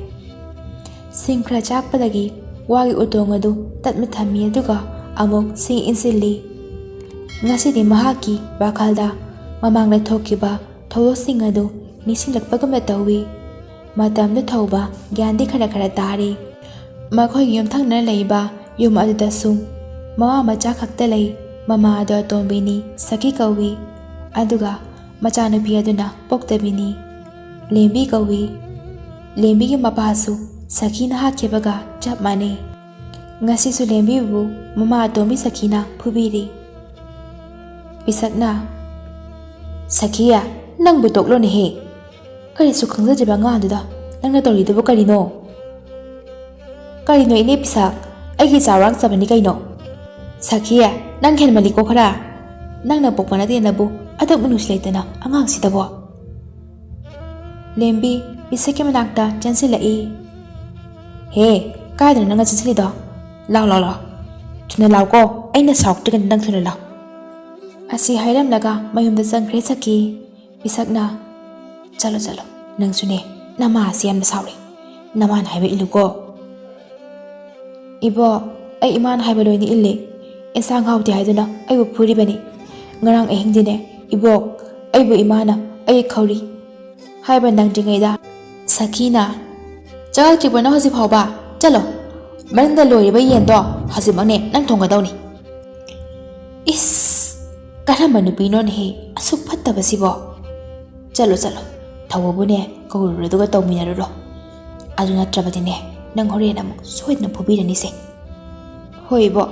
ꯁꯤꯡ ꯈꯔ ꯆꯥꯛꯄꯗꯒꯤ ꯋꯥꯒꯤ ꯎꯇꯣꯡ ꯑꯗꯨ ꯇꯠꯃ ꯊꯝꯃꯤ ꯑꯗꯨꯒ ꯑꯃꯨꯛ ꯁꯤꯡ ꯏꯟꯁꯤꯜꯂꯤ꯫ ꯉꯁꯤꯗꯤ ꯃꯍꯥꯛꯀꯤ ꯋꯥꯈꯜꯗ ꯃꯃꯥꯡꯗ ꯊꯣꯛꯈꯤꯕ ꯊꯧꯗꯣꯛꯁꯤꯡ ꯑꯗꯨ ꯅꯤꯡꯁꯤꯡꯂꯛꯄꯒꯨꯝꯅ ꯇꯧꯏ꯫ ꯃꯇꯝꯗꯨ ꯊꯧꯕ ꯒ꯭ꯌꯥꯟꯗꯤ ꯈꯔ ꯈꯔ ꯇꯥꯔꯤ꯫ ꯃꯈꯣꯏꯒꯤ ꯌꯨꯝꯊꯪꯅꯅ ꯂꯩꯕ ꯌꯨꯝ ꯑꯗꯨꯗꯁꯨ ꯃꯃꯥ ꯃꯆꯥ ꯈꯛꯇ ꯂꯩ꯫ ꯃꯃꯥ ꯑꯗꯨ ꯑꯇꯣꯝꯕꯤꯅꯤ, ꯁꯈꯤ ꯀꯧꯏ꯫ ꯑꯗꯨꯒ ꯃꯆꯥꯅꯨꯄꯤ ꯑꯗꯨꯅ ꯄꯣꯛꯇꯕꯤꯅꯤ, ꯂꯦꯝꯕꯤ ꯀꯧꯏ꯫ ꯂꯦꯝꯕꯤꯒꯤ ꯃꯄꯥꯁꯨ ꯁꯈꯤꯅ ꯍꯥꯠꯈꯤꯕꯒ ꯆꯞ ꯃꯥꯟꯅꯩ꯫ ꯉꯁꯤꯁꯨ ꯂꯦꯝꯕꯤꯕꯨ ꯃꯃꯥ ꯑꯇꯣꯝꯕꯤ ꯁꯈꯤꯅ ꯐꯨꯕꯤꯔꯤ꯫ ꯄꯤꯁꯛꯅ, "ꯁꯈꯤꯌꯥ, ꯅꯪꯕꯨ ꯇꯣꯛꯂꯣꯅꯦꯍꯦ! ꯀꯔꯤꯁꯨ ꯈꯪꯖꯗ꯭ꯔꯤꯕ ꯑꯉꯥꯡꯗꯨꯗ ꯅꯪꯅ ꯇꯧꯔꯤꯗꯨꯕꯨ ꯀꯔꯤꯅꯣ?" "ꯀꯔꯤꯅꯣ ꯏꯅꯦ ꯄꯤꯁꯛ, ꯑꯩꯒꯤ ꯆꯥꯎꯔꯥꯛꯆꯕꯅꯤ ꯀꯩꯅꯣ." "ꯁꯈꯤꯌꯥ, ꯅꯪ ꯍꯦꯟꯃꯜꯂꯤꯀꯣ ꯈꯔ! ꯅꯪꯅ ꯄꯣꯛꯄ ꯅꯠꯇꯦꯅꯕꯨ ꯑꯗꯨꯛ ꯃꯤꯅꯨꯡꯁꯤ ꯂꯩꯇꯅ ꯑꯉꯥꯡꯁꯤꯗꯕꯣ!" ꯂꯦꯝꯕꯤ ꯄꯤꯁꯛꯀꯤ ꯃꯅꯥꯛꯇ ꯆꯪꯁꯤꯜꯂꯛꯏ꯫ "ꯍꯦ, ꯀꯥꯏꯗꯅꯣ ꯅꯪꯅ ꯆꯪꯁꯤꯜꯂꯤꯗꯣ? ꯂꯥꯎ ꯂꯥꯎ ꯂꯥꯎ! ꯊꯨꯅ ꯂꯥꯎꯀꯣ, ꯑꯩꯅ ꯁꯥꯎꯔꯛꯇ꯭ꯔꯤꯀꯥꯟꯗ ꯅꯪ ꯊꯨꯅ ꯂꯥꯎ!" ꯑꯁꯤ ꯍꯥꯏꯔꯝꯂꯒ ꯃꯌꯨꯝꯗ ꯆꯪꯈ꯭ꯔꯦ ꯁꯈꯤ꯫ ꯄꯤꯁꯛꯅ, "ꯆꯠꯂꯣ ꯆꯠꯂꯣ, ꯅꯪꯁꯨꯅꯦ, ꯅꯃꯥ ꯑꯁꯤ ꯌꯥꯝꯅ ꯁꯥꯎꯔꯦ. ꯅꯃꯥꯅ ꯍꯥꯏꯕ ꯏꯜꯂꯨꯀꯣ." "ꯏꯕꯣꯛ, ꯑꯩ ꯏꯃꯥꯅ ꯍꯥꯏꯕ ꯂꯣꯏꯅ ꯏꯜꯂꯦ. ꯏꯟꯁꯥꯡ ꯍꯥꯎꯇꯦ ꯍꯥꯏꯗꯨꯅ ꯑꯩꯕꯨ ꯐꯨꯔꯤꯕꯅꯤ. ꯉꯔꯥꯡ ꯑꯍꯤꯡꯗꯤꯅꯦ ꯏꯕꯣꯛ, ꯑꯩꯕꯨ ꯏꯃꯥꯅ ꯑꯩ ꯈꯧꯔꯤ ꯍꯥꯏꯕ ꯅꯪꯗ꯭ꯔꯤꯉꯩꯗ..." ꯁꯈꯤꯅ, "ꯆꯪꯉꯛꯇ꯭ꯔꯤꯕꯣ ꯅꯪ ꯍꯧꯖꯤꯛ ꯐꯥꯎꯕ? ꯆꯠꯂꯣ, ꯃꯅꯨꯡꯗ ꯂꯣꯏꯔꯤꯕ ꯌꯦꯟꯗꯣ ꯍꯧꯖꯤꯛꯃꯛꯅꯦ ꯅꯪ ꯊꯣꯡꯒꯗꯧꯅꯤ." "ꯏꯁ, ꯀꯔꯝꯕ ꯅꯨꯄꯤꯅꯣꯅꯦꯍꯦ ꯑꯁꯨꯛ ꯐꯠꯇꯕꯁꯤꯕꯣ! ꯆꯠꯂꯣ ꯆꯠꯂꯣ, ꯊꯧꯕꯕꯨꯅꯦ ꯀꯧꯔꯨꯔꯣ ꯑꯗꯨꯒ ꯇꯧꯃꯤꯟꯅꯔꯨꯔꯣ. ꯑꯗꯨ ꯅꯠꯇ꯭ꯔꯕꯗꯤꯅꯦ ꯅꯪ ꯍꯣꯔꯦꯟ ꯑꯃꯨꯛ ꯁꯣꯏꯗꯅ ꯐꯨꯕꯤꯔꯅꯤꯁꯦ." "ꯍꯣꯏ ꯏꯕꯣꯛ."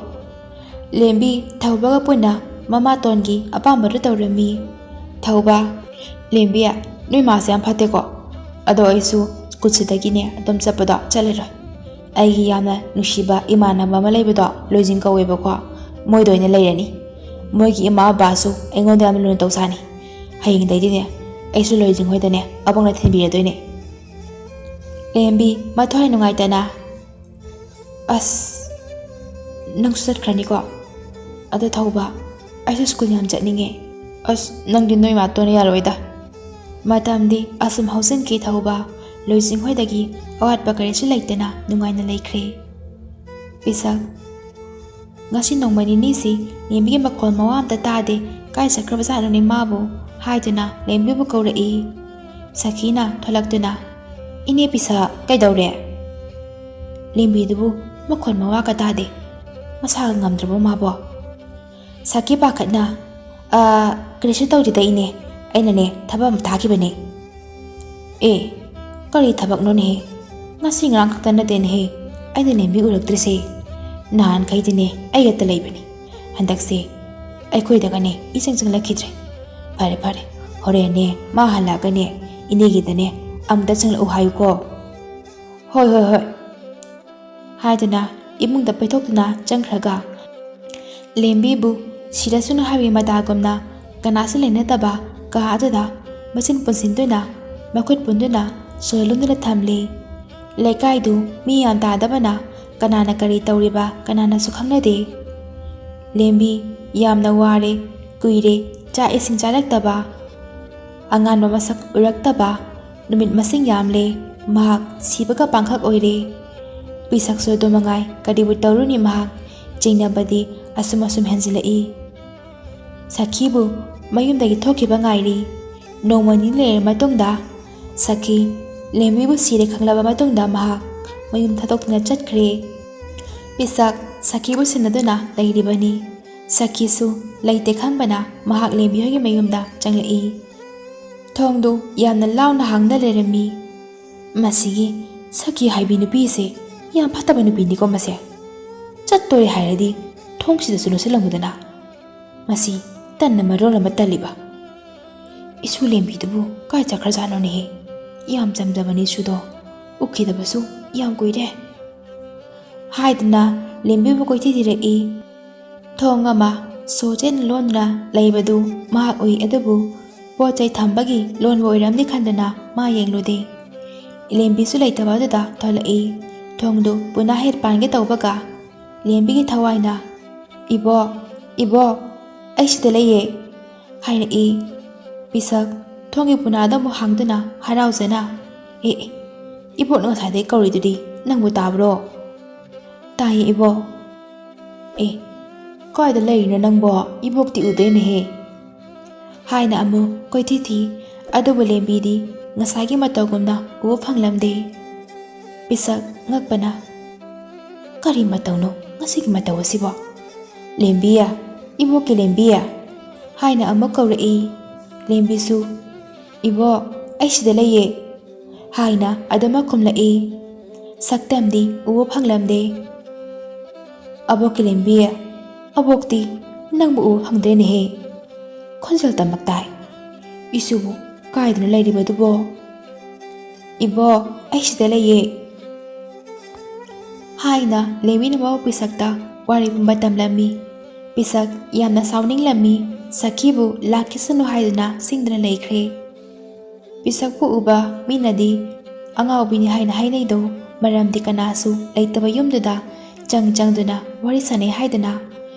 ꯂꯦꯝꯕꯤ ꯊꯧꯕꯒ ꯄꯨꯟꯅ ꯃꯃꯥꯇꯣꯟꯒꯤ ꯑꯄꯥꯝꯕꯗꯨ ꯇꯧꯔꯝꯃꯤ꯫ ꯊꯧꯕ, "ꯂꯦꯝꯕꯤ, ꯅꯣꯏ ꯃꯥꯁꯦ ꯌꯥꯝ ꯐꯠꯇꯦꯀꯣ. ꯑꯗꯣ ꯑꯩꯁꯨ ꯀꯨꯠꯁꯤꯗꯒꯤꯅꯦ ꯑꯗꯨꯝ ꯆꯠꯄꯗꯣ ꯆꯠꯂꯔꯣꯏ. ꯑꯩꯒꯤ ꯌꯥꯝꯅ ꯅꯨꯡꯁꯤꯕ ꯏꯃꯥꯟꯅꯕ ꯑꯃ ꯂꯩꯕꯗꯣ, ꯂꯣꯏꯖꯤꯡ ꯀꯧꯋꯦꯕꯀꯣ, ꯃꯣꯏꯗ ꯑꯣꯏꯅ ꯂꯩꯔꯅꯤ. ꯃꯣꯏꯒꯤ ꯏꯃꯥ ꯕꯕꯥꯁꯨ ꯑꯩꯉꯣꯟꯗ ꯌꯥꯝꯅ ꯂꯨꯅ ꯇꯧꯖꯥꯅꯤ. ꯍꯌꯦꯡꯗꯩꯗꯤꯅꯦ ꯑꯩꯁꯨ ꯂꯣꯏꯖꯤꯡ ꯍꯣꯏꯗꯅꯦ ꯑꯕꯣꯛꯅ ꯊꯤꯟꯕꯤꯔꯗꯣꯏꯅꯦ." ꯂꯦꯝꯕꯤ ꯃꯊ꯭ꯋꯥꯏ ꯅꯨꯡꯉꯥꯏꯇꯅ, "ꯑꯁ, ꯅꯪꯁꯨ ꯆꯠꯈ꯭ꯔꯅꯤꯀꯣ? ꯑꯗꯣ ꯊꯧꯕ, ꯑꯩꯁꯨ ꯁ꯭ꯀꯨꯜ ꯌꯥꯝ ꯆꯠꯅꯤꯡꯉꯦ." "ꯑꯁ, ꯅꯪꯗꯤ ꯅꯣꯏ ꯃꯥꯇꯣꯟꯅ ꯌꯥꯔꯣꯏꯗ." ꯃꯇꯝꯗꯤ ꯑꯁꯨꯝ ꯍꯧꯖꯤꯟꯈꯤ꯫ ꯊꯧꯕ ꯂꯣꯏꯖꯤꯡ ꯍꯣꯏꯗꯒꯤ ꯑꯋꯥꯠꯄ ꯀꯔꯤꯁꯨ ꯂꯩꯇꯅ ꯅꯨꯡꯉꯥꯏꯅ ꯂꯩꯈ꯭ꯔꯦ꯫ ꯄꯤꯁꯛ, "ꯉꯁꯤ ꯅꯣꯡꯃ ꯅꯤꯅꯤꯁꯤ ꯂꯦꯝꯕꯤꯒꯤ ꯃꯈꯣꯜ ꯃꯋꯥ ꯑꯝꯇ ꯇꯥꯗꯦ. ꯀꯥꯏ ꯆꯠꯈ꯭ꯔꯕꯖꯥꯠꯅꯣꯅꯦ ꯃꯥꯕꯨ?" ꯍꯥꯏꯗꯨꯅ ꯂꯦꯝꯕꯤꯕꯨ ꯀꯧꯔꯛꯏ꯫ ꯁꯈꯤꯅ ꯊꯣꯂꯛꯇꯨꯅ, "ꯏꯅꯦ ꯄꯤꯁꯛ, ꯀꯩꯗꯧꯔꯦ? ꯂꯦꯝꯕꯤꯗꯨꯕꯨ ꯃꯈꯣꯜ ꯃꯋꯥꯒ ꯇꯥꯗꯦ. ꯃꯁꯥꯒ ꯉꯝꯗ꯭ꯔꯕꯣ ꯃꯥꯕꯣ?" ꯁꯈꯤ ꯄꯥꯈꯠꯅ, "ꯀꯔꯤꯁꯨ ꯇꯧꯗꯦꯗ ꯏꯅꯦ. ꯑꯩꯅꯅꯦ ꯊꯕꯛ ꯑꯃ ꯊꯥꯈꯤꯕꯅꯦ." "ꯑꯦ, ꯀꯔꯤ ꯊꯕꯛꯅꯣꯅꯦꯍꯦ? ꯉꯁꯤ ꯉꯔꯥꯡ ꯈꯛꯇ ꯅꯠꯇꯦꯅꯦꯍꯦ ꯑꯩꯅ ꯂꯦꯝꯕꯤ ꯎꯔꯛꯇ꯭ꯔꯤꯁꯦ. ꯅꯍꯥꯟꯈꯩꯗꯤꯅꯦ ꯑꯩꯒꯇ ꯂꯩꯕꯅꯤ. ꯍꯟꯗꯛꯁꯦ ꯑꯩꯈꯣꯏꯗꯒꯅꯦ ꯏꯆꯪ ꯆꯪꯂꯛꯈꯤꯗ꯭ꯔꯦ. ꯐꯔꯦ ꯐꯔꯦ, ꯍꯣꯔꯦꯟꯅꯦ ꯃꯥ ꯍꯜꯂꯛꯑꯒꯅꯦ ꯏꯅꯦꯒꯤꯗꯅꯦ ꯑꯃꯨꯛꯇ ꯆꯪꯂꯛꯎ ꯍꯥꯏꯌꯨꯀꯣ." "ꯍꯣꯏ ꯍꯣꯏ ꯍꯣꯏ." ꯍꯥꯏꯗꯨꯅ ꯏꯃꯨꯡꯗ ꯄꯩꯊꯣꯛꯇꯨꯅ ꯆꯪꯈ꯭ꯔꯒ ꯂꯦꯝꯕꯤꯕꯨ ꯁꯤꯔꯁꯨꯅ ꯍꯥꯏꯕꯒꯤ ꯃꯇꯥꯒꯨꯝꯅ ꯀꯅꯥꯁꯨ ꯂꯩꯅꯗꯕ ꯀꯥ ꯑꯗꯨꯗ ꯃꯆꯤꯟ ꯄꯨꯟꯁꯤꯟꯗꯨꯅ ꯃꯈꯨꯠ ꯄꯨꯟꯗꯨꯅ ꯁꯣꯔ ꯂꯨꯝꯗꯨꯅ ꯊꯝꯂꯤ꯫ ꯂꯩꯀꯥꯏꯗꯨ ꯃꯤ ꯌꯥꯝ ꯇꯥꯗꯕꯅ ꯀꯅꯥꯅ ꯀꯔꯤ ꯇꯧꯔꯤꯕ ꯀꯅꯥꯅꯁꯨ ꯈꯪꯅꯗꯦ꯫ ꯂꯦꯝꯕꯤ ꯌꯥꯝꯅ ꯋꯥꯔꯦ. ꯀꯨꯏꯔꯦ ꯆꯥꯛ ꯏꯁꯤꯡ ꯆꯥꯔꯛꯇꯕ, ꯑꯉꯥꯟꯕ ꯃꯁꯛ ꯎꯔꯛꯇꯕ ꯅꯨꯃꯤꯠ ꯃꯁꯤꯡ ꯌꯥꯝꯂꯦ꯫ ꯃꯍꯥꯛ ꯁꯤꯕꯒ ꯄꯥꯡꯈꯛ ꯑꯣꯏꯔꯦ꯫ ꯄꯤꯁꯛꯁꯨ ꯑꯗꯨꯃꯉꯥꯏ, ꯀꯔꯤꯕꯨ ꯇꯧꯔꯨꯅꯤ ꯃꯍꯥꯛ? ꯆꯤꯡꯅꯕꯗꯤ ꯑꯁꯨꯝ ꯑꯁꯨꯝ ꯍꯦꯟꯖꯤꯜꯂꯛꯏ꯫ ꯁꯈꯤꯕꯨ ꯃꯌꯨꯝꯗꯒꯤ ꯊꯣꯛꯈꯤꯕ ꯉꯥꯏꯔꯤ꯫ ꯅꯣꯡꯃ ꯅꯤꯅꯤ ꯂꯩꯔꯕ ꯃꯇꯨꯡꯗ ꯁꯈꯤ ꯂꯦꯝꯕꯤꯕꯨ ꯁꯤꯔꯦ ꯈꯪꯂꯕ ꯃꯇꯨꯡꯗ ꯃꯍꯥꯛ ꯃꯌꯨꯝ ꯊꯥꯗꯣꯛꯇꯨꯅ ꯆꯠꯈ꯭ꯔꯦ꯫ ꯄꯤꯁꯛ ꯁꯈꯤꯕꯨ ꯁꯦꯟꯅꯗꯨꯅ ꯂꯩꯔꯤꯕꯅꯤ꯫ ꯁꯈꯤꯁꯨ ꯂꯩꯇꯦ ꯈꯪꯕꯅ ꯃꯍꯥꯛ ꯂꯦꯝꯕꯤ ꯍꯣꯏꯒꯤ ꯃꯌꯨꯝꯗ ꯆꯪꯂꯛꯏ꯫ ꯊꯣꯡꯗꯨ ꯌꯥꯝꯅ ꯂꯥꯎꯅ ꯍꯥꯡꯅ ꯂꯩꯔꯝꯃꯤ꯫ "ꯃꯁꯤꯒꯤ ꯁꯈꯤ ꯍꯥꯏꯕꯤ ꯅꯨꯄꯤꯁꯦ ꯌꯥꯝ ꯐꯠꯇꯕ ꯅꯨꯄꯤꯅꯤꯀꯣ ꯃꯁꯦ. ꯆꯠꯇꯣꯔꯦ ꯍꯥꯏꯔꯗꯤ ꯊꯣꯡꯁꯤꯗꯁꯨ ꯂꯣꯠꯁꯤꯜꯂꯝꯃꯨꯗꯅ. ꯃꯁꯤ ꯇꯟꯅ ꯃꯔꯣꯜ ꯑꯃ ꯇꯜꯂꯤꯕ. ꯏꯁꯨ ꯂꯦꯝꯕꯤꯗꯨꯕꯨ ꯀꯥꯏ ꯆꯠꯈ꯭ꯔꯖꯥꯠꯅꯣꯅꯦꯍꯦ? ꯌꯥꯝ ꯆꯝꯖꯕꯅꯤ ꯏꯁꯨꯗꯣ, ꯎꯈꯤꯗꯕꯁꯨ ꯌꯥꯝ ꯀꯨꯏꯔꯦ." ꯍꯥꯏꯗꯨꯅ ꯂꯦꯝꯕꯤꯕꯨ ꯀꯣꯏꯊꯤ ꯊꯤꯔꯛꯏ꯫ ꯊꯣꯡ ꯑꯃ ꯁꯣ ꯆꯦꯠꯅ ꯂꯣꯟꯗꯨꯅ ꯂꯩꯕꯗꯨ ꯃꯍꯥꯛ ꯎꯏ, ꯑꯗꯨꯕꯨ ꯄꯣꯠ ꯆꯩ ꯊꯝꯕꯒꯤ ꯂꯣꯟꯕ ꯑꯣꯏꯔꯝꯅꯤ ꯈꯟꯗꯨꯅ ꯃꯥ ꯌꯦꯡꯂꯨꯗꯦ꯫ ꯂꯦꯝꯕꯤꯁꯨ ꯂꯩꯇꯕ ꯑꯗꯨꯗ ꯊꯣꯛꯂꯛꯏ꯫ ꯊꯣꯡꯗꯨ ꯄꯨꯅꯥ ꯍꯦꯛ ꯄꯥꯟꯒꯦ ꯇꯧꯕꯒ ꯂꯦꯝꯕꯤꯒꯤ ꯊꯋꯥꯏꯅ, "ꯏꯕꯣꯛ, ꯏꯕꯣꯛ, ꯑꯩ ꯁꯤꯗ ꯂꯩꯌꯦ" ꯍꯥꯏꯔꯛꯏ꯫ ꯄꯤꯁꯛ ꯊꯣꯡꯒꯤ ꯄꯨꯅꯥꯗ ꯑꯃꯨꯛ ꯍꯥꯡꯗꯨꯅ ꯍꯔꯥꯎꯖꯅ, "ꯑꯦ, ꯏꯕꯣꯛꯅ ꯉꯁꯥꯏꯗꯒꯤ ꯀꯧꯔꯤꯗꯨꯗꯤ ꯅꯪꯕꯨ ꯇꯥꯕ꯭ꯔꯣ?" ꯇꯥꯏꯌꯦ ꯏꯕꯣꯛ. ꯀꯥꯏꯗ ꯂꯩꯔꯤꯅꯣ ꯅꯪꯕꯣ? ꯏꯕꯣꯛꯇꯤ ꯎꯗꯦꯅꯦꯍꯦ ꯍꯥꯏꯅ ꯑꯃꯨꯛ ꯀꯣꯏꯊꯤ ꯊꯤ, ꯑꯗꯨꯕꯨ ꯂꯦꯝꯕꯤꯗꯤ ꯉꯁꯥꯏꯒꯤ ꯃꯇꯧꯒꯨꯝꯅ ꯎꯕ ꯐꯪꯂꯝꯗꯦ꯫ ꯄꯤꯁꯛ ꯉꯛꯄꯅ ꯀꯔꯤ ꯃꯇꯧꯅꯣ ꯉꯁꯤꯒꯤ ꯃꯇꯧ ꯑꯁꯤꯕꯣ? ꯂꯦꯝꯕꯤꯌꯥ, ꯏꯕꯣꯛꯀꯤ ꯂꯦꯝꯕꯤꯌꯥ ꯍꯥꯏꯅ ꯑꯃꯨꯛ ꯀꯧꯔꯛꯏ꯫ ꯂꯦꯝꯕꯤꯁꯨ ꯏꯕꯣꯛ ꯑꯩ ꯁꯤꯗ ꯂꯩꯌꯦ ꯍꯥꯏꯅ ꯑꯗꯨꯃꯛ ꯈꯨꯝꯂꯛꯏ꯫ ꯁꯛꯇꯝꯗꯤ ꯎꯕ ꯐꯪꯂꯝꯗꯦ꯫ ꯑꯕꯣꯛꯀꯤ ꯂꯦꯝꯕꯤ, ꯑꯕꯣꯛꯇꯤ ꯅꯪꯕꯨ ꯎꯕ ꯐꯪꯗ꯭ꯔꯦꯅꯦꯍꯦ, ꯈꯣꯟꯖꯦꯜ ꯇꯃꯛ ꯇꯥꯏ, ꯏꯁꯨꯕꯨ ꯀꯥꯏꯗꯅ ꯂꯩꯔꯤꯕꯗꯨꯕꯣ? ꯏꯕꯣꯛ ꯑꯩ ꯁꯤꯗ ꯂꯩꯌꯦ ꯍꯥꯏꯅ ꯂꯦꯝꯕꯤꯅ ꯃꯕꯣꯛ ꯄꯤꯁꯛꯇ ꯋꯥꯔꯤ ꯄꯨꯝꯕ ꯇꯝꯂꯝꯃꯤ꯫ ꯄꯤꯁꯛ ꯌꯥꯝꯅ ꯁꯥꯎꯅꯤꯡꯂꯝꯃꯤ꯫ ꯁꯈꯤꯕꯨ ꯂꯥꯛꯈꯤꯁꯅꯨ ꯍꯥꯏꯗꯨꯅ ꯁꯤꯡꯗꯨꯅ ꯂꯩꯈ꯭ꯔꯦ꯫ ꯄꯤꯁꯛꯄꯨ ꯎꯕ ꯃꯤꯅꯗꯤ ꯑꯉꯥꯎꯕꯤꯅꯤ ꯍꯥꯏꯅ ꯍꯥꯏꯅꯩꯗꯣ ꯃꯔꯝꯗꯤ ꯀꯅꯥꯁꯨ ꯂꯩꯇꯕ ꯌꯨꯝꯗꯨꯗ ꯆꯪꯗꯨꯅ ꯋꯥꯔꯤ ꯁꯥꯟꯅꯩ ꯍꯥꯏꯗꯅ꯫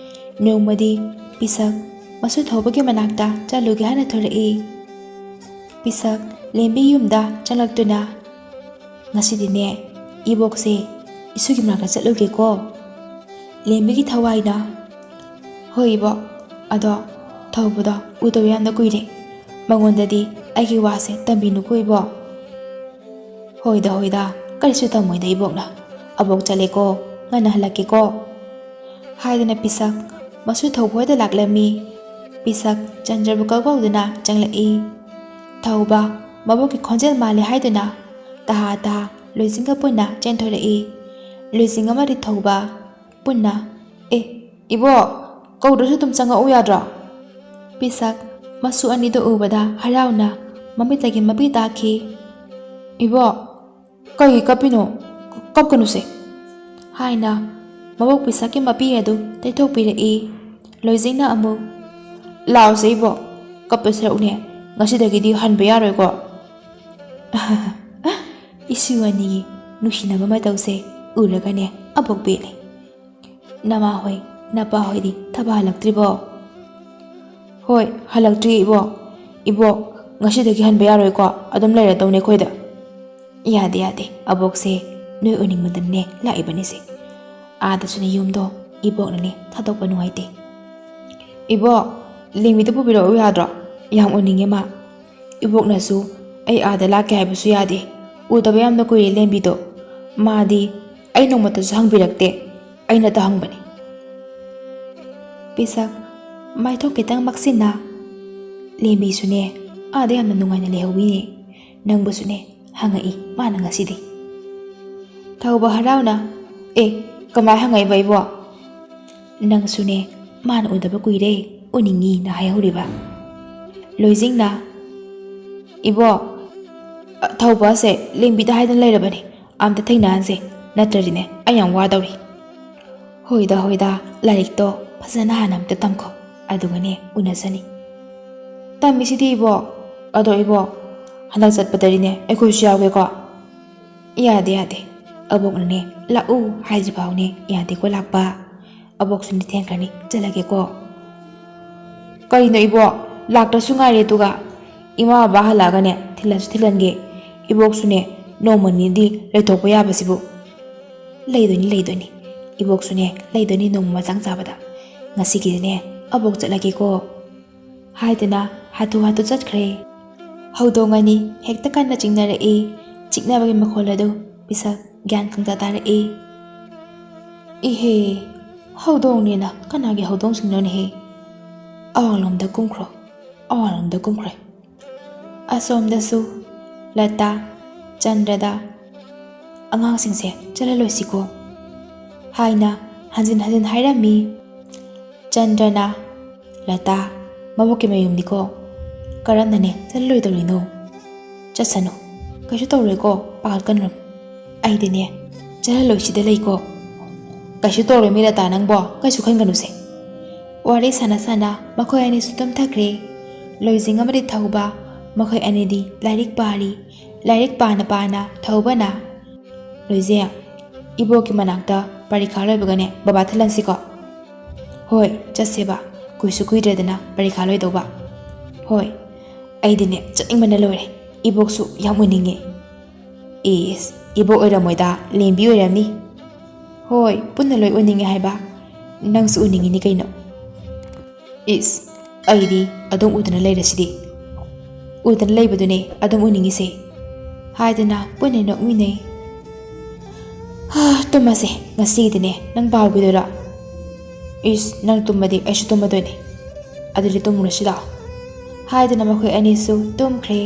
ꯅꯣꯡꯃꯗꯤ ꯄꯤꯁꯛ ꯃꯁꯨ ꯊꯧꯕꯒꯤ ꯃꯅꯥꯛꯇ ꯆꯠꯂꯨꯒꯦ ꯍꯥꯏꯅ ꯊꯣꯛꯂꯛꯏ꯫ ꯄꯤꯁꯛ ꯂꯦꯝꯕꯤ ꯌꯨꯝꯗ ꯆꯪꯂꯛꯇꯨꯅ ꯉꯁꯤꯗꯤꯅꯦ ꯏꯕꯣꯛꯁꯦ ꯏꯁꯨꯒꯤ ꯃꯅꯥꯛꯇ ꯆꯠꯂꯨꯒꯦꯀꯣ꯫ ꯂꯦꯝꯕꯤꯒꯤ ꯊꯋꯥꯏꯅ ꯍꯣꯏ ꯏꯕꯣꯛ, ꯑꯗꯣ ꯊꯧꯕꯗꯣ ꯎꯗꯕ ꯌꯥꯝꯅ ꯀꯨꯏꯔꯦ, ꯃꯉꯣꯟꯗꯗꯤ ꯑꯩꯒꯤ ꯋꯥꯁꯦ ꯇꯝꯕꯤꯅꯨꯀꯣ ꯏꯕꯣꯛ꯫ ꯍꯣꯏꯗ ꯀꯔꯤꯁꯨ ꯇꯝꯃꯣꯏꯗ ꯏꯕꯣꯛꯅ, ꯑꯕꯣꯛ ꯆꯠꯂꯦꯀꯣ, ꯉꯟꯅ ꯍꯜꯂꯛꯀꯦꯀꯣ ꯍꯥꯏꯗꯨꯅ ꯄꯤꯁꯛ ꯃꯁꯨ ꯊꯧꯕ ꯍꯣꯏꯗ ꯂꯥꯛꯂꯝꯃꯤ꯫ ꯄꯤꯁꯛ ꯆꯟꯗ꯭ꯔꯕꯨ ꯀꯧꯗꯨꯅ ꯆꯪꯂꯛꯏ꯫ ꯊꯧꯕ ꯃꯕꯣꯛꯀꯤ ꯈꯣꯟꯖꯦꯜ ꯃꯥꯜꯂꯦ ꯍꯥꯏꯗꯨꯅ ꯇꯍꯥ ꯂꯣꯏꯖꯤꯡꯒ ꯄꯨꯟꯅ ꯆꯦꯟꯊꯣꯔꯛꯏ꯫ ꯂꯣꯏꯖꯤꯡ ꯑꯃꯗꯤ ꯊꯧꯕ ꯄꯨꯟꯅ ꯏꯕꯣꯛ ꯀꯧꯗ꯭ꯔꯁꯨ ꯑꯗꯨꯝ ꯆꯪꯉꯛꯎ ꯌꯥꯗ꯭ꯔꯣ? ꯄꯤꯁꯛ ꯃꯁꯨ ꯑꯅꯤꯗꯨ ꯎꯕꯗ ꯍꯔꯥꯎꯅ ꯃꯃꯤꯠꯇꯒꯤ ꯃꯄꯤ ꯇꯥꯈꯤ꯫ ꯏꯕꯣꯛ ꯀꯩꯒꯤ ꯀꯞꯄꯤꯅꯣ? ꯀꯞꯀꯅꯨꯁꯦ ꯍꯥꯏꯅ ꯃꯕꯣꯛ ꯄꯤꯁꯛꯀꯤ ꯃꯄꯤ ꯑꯗꯨ ꯇꯩꯊꯣꯛꯄꯤꯔꯛꯏ꯫ ꯂꯣꯏꯖꯤꯡꯅ ꯑꯃꯨꯛ ꯂꯥꯎꯁꯦ ꯏꯕꯣꯛ, ꯀꯞꯄ ꯁꯔꯨꯛꯅꯦ ꯉꯁꯤꯗꯒꯤꯗꯤ ꯍꯟꯕ ꯌꯥꯔꯣꯏꯀꯣ? ꯏꯁꯨ ꯑꯅꯤꯒꯤ ꯅꯨꯡꯁꯤꯅꯕ ꯃꯇꯧꯁꯦ ꯎꯔꯒꯅꯦ ꯑꯕꯣꯛ ꯄꯦꯜꯂꯦ꯫ ꯅꯃꯥ ꯍꯣꯏ ꯅꯄꯥ ꯍꯣꯏꯗꯤ ꯊꯕꯛ ꯍꯜꯂꯛꯇ꯭ꯔꯤꯕꯣ? ꯍꯣꯏ ꯍꯜꯂꯛꯇ꯭ꯔꯤ ꯏꯕꯣꯛ. ꯏꯕꯣꯛ ꯉꯁꯤꯗꯒꯤ ꯍꯟꯕ ꯌꯥꯔꯣꯏꯀꯣ, ꯑꯗꯨꯝ ꯂꯩꯔꯗꯧꯅꯦ ꯑꯩꯈꯣꯏꯗ. ꯌꯥꯗꯦ ꯑꯕꯣꯛꯁꯦ ꯅꯣꯏ ꯎꯅꯤꯡꯕꯗꯅꯦ ꯂꯥꯛꯏꯕꯅꯤꯁꯦ. ꯑꯥꯗꯁꯨꯅꯦ ꯌꯨꯝꯗꯣ ꯏꯕꯣꯛꯅꯅꯦ ꯊꯥꯗꯣꯛꯄ ꯅꯨꯡꯉꯥꯏꯇꯦ. ꯏꯕꯣꯛ ꯂꯦꯝꯕꯤꯗ ꯄꯨꯕꯤꯔꯛꯎ ꯌꯥꯗ꯭ꯔꯣ? ꯌꯥꯝ ꯎꯅꯤꯡꯉꯦ ꯃꯥ. ꯏꯕꯣꯛꯅꯁꯨ ꯑꯩ ꯑꯥꯗ ꯂꯥꯛꯀꯦ ꯍꯥꯏꯕꯁꯨ ꯌꯥꯗꯦ, ꯎꯗꯕ ꯌꯥꯝꯅ ꯀꯨꯏꯔꯦ ꯂꯦꯝꯕꯤꯗꯣ. ꯃꯥꯗꯤ ꯑꯩ ꯅꯣꯡꯃꯇꯁꯨ ꯍꯪꯕꯤꯔꯛꯇꯦ, ꯑꯩꯅꯇ ꯍꯪꯕꯅꯤ꯫ ꯄꯤꯁꯛ ꯃꯥꯏꯊꯣꯡ ꯈꯤꯇꯪ ꯃꯛꯁꯤꯟꯅ ꯂꯦꯝꯕꯤꯁꯨꯅꯦ ꯑꯥꯗ ꯌꯥꯝꯅ ꯅꯨꯡꯉꯥꯏꯅ ꯂꯩꯍꯧꯋꯤꯅꯦ, ꯅꯪꯕꯨꯁꯨꯅꯦ ꯍꯪꯉꯛꯏ ꯃꯥꯅ ꯉꯁꯤꯗꯤ꯫ ꯊꯧꯕ ꯍꯔꯥꯎꯅ ꯀꯃꯥꯏ ꯍꯪꯉꯛꯏꯕ ꯏꯕꯣꯛ? ꯅꯪꯁꯨꯅꯦ ꯃꯥꯅ ꯎꯗꯕ ꯀꯨꯏꯔꯦ, ꯎꯅꯤꯡꯉꯤꯅ ꯍꯥꯏꯍꯧꯔꯤꯕ꯫ ꯂꯣꯏꯖꯤꯡꯅ ꯏꯕꯣꯛ ꯊꯧꯕꯁꯦ ꯂꯦꯝꯕꯤꯗ ꯍꯥꯏꯗꯅ ꯂꯩꯔꯕꯅꯤ, ꯑꯝꯇ ꯊꯦꯡꯅꯍꯟꯁꯦ, ꯅꯠꯇ꯭ꯔꯗꯤꯅꯦ ꯑꯩ ꯌꯥꯝ ꯋꯥꯗꯧꯔꯤ꯫ ꯍꯣꯏꯗ ꯂꯥꯏꯔꯤꯛꯇꯣ ꯐꯖꯅ ꯍꯥꯟꯅ ꯑꯝꯇ ꯇꯝꯈꯣ, ꯑꯗꯨꯒꯅꯦ ꯎꯅꯁꯅꯤ꯫ ꯇꯝꯃꯤꯁꯤꯗꯤ ꯏꯕꯣꯛ. ꯑꯗꯣ ꯏꯕꯣꯛ ꯍꯟꯗꯛ ꯆꯠꯄꯗꯗꯤꯅꯦ ꯑꯩꯈꯣꯏꯁꯨ ꯌꯥꯎꯒꯦꯀꯣ? ꯌꯥꯗꯦ ꯑꯕꯣꯛꯅꯅꯦ ꯂꯥꯛꯎ ꯍꯥꯏꯗ꯭ꯔꯤꯐꯥꯎꯅꯦ ꯌꯥꯗꯦꯀꯣ ꯂꯥꯛꯄ. ꯑꯕꯣꯛꯁꯨꯅꯦ ꯊꯦꯡꯈ꯭ꯔꯅꯤ, ꯆꯠꯂꯒꯦꯀꯣ. ꯀꯔꯤꯅꯣ ꯏꯕꯣꯛ, ꯂꯥꯛꯇ꯭ꯔꯁꯨ ꯉꯥꯏꯔꯦ, ꯑꯗꯨꯒ ꯏꯃꯥ ꯕꯕꯥ ꯍꯜꯂꯛꯑꯒꯅꯦ ꯊꯤꯜꯂꯁꯨ ꯊꯤꯜꯍꯟꯒꯦ. ꯏꯕꯣꯛꯁꯨꯅꯦ ꯅꯣꯡꯃ ꯅꯤꯅꯤꯗꯤ ꯂꯩꯊꯣꯛꯄ ꯌꯥꯕꯁꯤꯕꯨ. ꯂꯩꯗꯣꯏꯅꯤ ꯏꯕꯣꯛꯁꯨꯅꯦ ꯂꯩꯗꯣꯏꯅꯤ ꯅꯣꯡꯃ ꯃꯇꯥꯡ ꯆꯥꯕꯗ. ꯉꯁꯤꯒꯤꯗꯤꯅꯦ ꯑꯕꯣꯛ ꯆꯠꯂꯒꯦꯀꯣ ꯍꯥꯏꯗꯨꯅ ꯍꯥꯊꯨ ꯆꯠꯈ꯭ꯔꯦ꯫ ꯍꯧꯗꯣꯡ ꯑꯅꯤ ꯍꯦꯛꯇ ꯀꯟꯅ ꯆꯤꯡꯅꯔꯛꯏ꯫ ꯆꯤꯛꯅꯕꯒꯤ ꯃꯈꯣꯜ ꯑꯗꯨ ꯄꯤꯁꯛ ꯒ꯭ꯌꯥꯟ ꯈꯪꯇ ꯇꯥꯔꯛꯏ꯫ ꯏꯍꯦ, ꯍꯧꯗꯣꯡꯅꯦꯅ ꯀꯅꯥꯒꯤ ꯍꯧꯗꯣꯡꯁꯤꯡꯅꯣꯅꯦꯍꯦ? ꯑꯋꯥꯡꯂꯣꯝꯗ ꯀꯨꯝꯈ꯭ꯔꯦ꯫ ꯑꯁꯣꯝꯗꯁꯨ ꯂꯇꯥ, ꯆꯟꯗ꯭ꯔꯗ ꯑꯉꯥꯡꯁꯤꯡꯁꯦ ꯆꯠꯍꯜꯂꯣꯏꯁꯤꯀꯣ ꯍꯥꯏꯅ ꯍꯟꯖꯤꯟ ꯍꯥꯏꯔꯝꯃꯤ꯫ ꯆꯟꯗ꯭ꯔꯅ ꯂꯇꯥ ꯃꯕꯣꯛꯀꯤ ꯃꯌꯨꯝꯅꯤꯀꯣ, ꯀꯔꯝꯅꯅꯦ ꯆꯠꯍꯜꯂꯣꯏꯗꯧꯔꯤꯅꯣ? ꯆꯠꯁꯅꯨ, ꯀꯩꯁꯨ ꯇꯧꯔꯣꯏꯀꯣ, ꯄꯥꯈꯠꯀꯅꯨ. ꯑꯩꯗꯤꯅꯦ ꯆꯠꯍꯜꯂꯣꯏ, ꯁꯤꯗ ꯂꯩꯀꯣ. ꯀꯩꯁꯨ ꯇꯧꯔꯣꯏ ꯃꯤ ꯂꯇꯥ ꯅꯪꯕꯣ, ꯀꯩꯁꯨ ꯈꯟꯒꯅꯨꯁꯦ꯫ ꯋꯥꯔꯤ ꯁꯥꯟꯅ ꯃꯈꯣꯏ ꯑꯅꯤꯁꯨ ꯇꯨꯝꯊꯈ꯭ꯔꯦ꯫ ꯂꯣꯏꯖꯤꯡ ꯑꯃꯗꯤ ꯊꯧꯕ ꯃꯈꯣꯏ ꯑꯅꯤꯗꯤ ꯂꯥꯏꯔꯤꯛ ꯄꯥꯔꯤ꯫ ꯂꯥꯏꯔꯤꯛ පාꯅ ꯊꯧꯕꯅ ꯂꯣꯏꯖꯤꯡ, ꯏꯕꯣꯛꯀꯤ ꯃꯅꯥꯛꯇ ꯄꯔꯤꯈꯥ ꯂꯣꯏꯕꯒꯅꯦ ꯕꯕꯥ ꯊꯤꯜꯍꯟꯁꯤꯀꯣ? ꯍꯣꯏ ꯆꯠꯁꯦꯕ, ꯀꯨꯏꯁꯨ ꯀꯨꯏꯗ꯭ꯔꯦꯗꯅ ꯄꯔꯤꯈꯥ ꯂꯣꯏꯗꯧꯕ꯫ ꯍꯣꯏ ꯑꯩꯗꯤꯅꯦ ꯆꯠꯅꯤꯡꯕꯅ ꯂꯣꯏꯔꯦ, ꯏꯕꯣꯛꯁꯨ ꯌꯥꯝ ꯎꯅꯤꯡꯉꯦ꯫ ꯏꯕꯣꯛ ꯑꯣꯏꯔꯝꯃꯣꯏꯗ, ꯂꯦꯝꯕꯤ ꯑꯣꯏꯔꯝꯅꯤ꯫ ꯍꯣꯏ ꯄꯨꯟꯅ ꯂꯣꯏ ꯎꯅꯤꯡꯉꯦ ꯍꯥꯏꯕ ꯅꯪꯁꯨ ꯎꯅꯤꯡꯉꯤꯅꯤ ꯀꯩꯅꯣ ꯏꯁ ꯑꯩꯗꯤ ꯑꯗꯨꯝ ꯎꯗꯅ ꯂꯩꯔꯁꯤꯗꯤ ꯎꯗꯅ ꯂꯩꯕꯗꯨꯅꯦ ꯑꯗꯨꯝ ꯎꯅꯤꯡꯉꯤꯁꯦ ꯍꯥꯏꯗꯅ ꯄꯨꯟꯅ ꯅꯣꯛꯃꯤꯟꯅꯩ ꯇꯨꯝꯃꯁꯦ ꯉꯁꯤꯒꯤꯗꯤꯅꯦ ꯅꯪ ꯄꯥꯎꯈꯤꯗꯣꯏꯔꯥ ꯏꯁ ꯅꯪ ꯇꯨꯝꯃꯗꯤ ꯑꯩꯁꯨ ꯇꯨꯝꯃꯗꯣꯏꯅꯦ ꯑꯗꯨꯗꯤ ꯇꯨꯝꯃꯨꯔꯁꯤ ꯂꯥꯛꯑꯣ ꯍꯥꯏꯗꯅ ꯃꯈꯣꯏ ꯑꯅꯤꯁꯨ ꯇꯨꯝꯈ꯭ꯔꯦ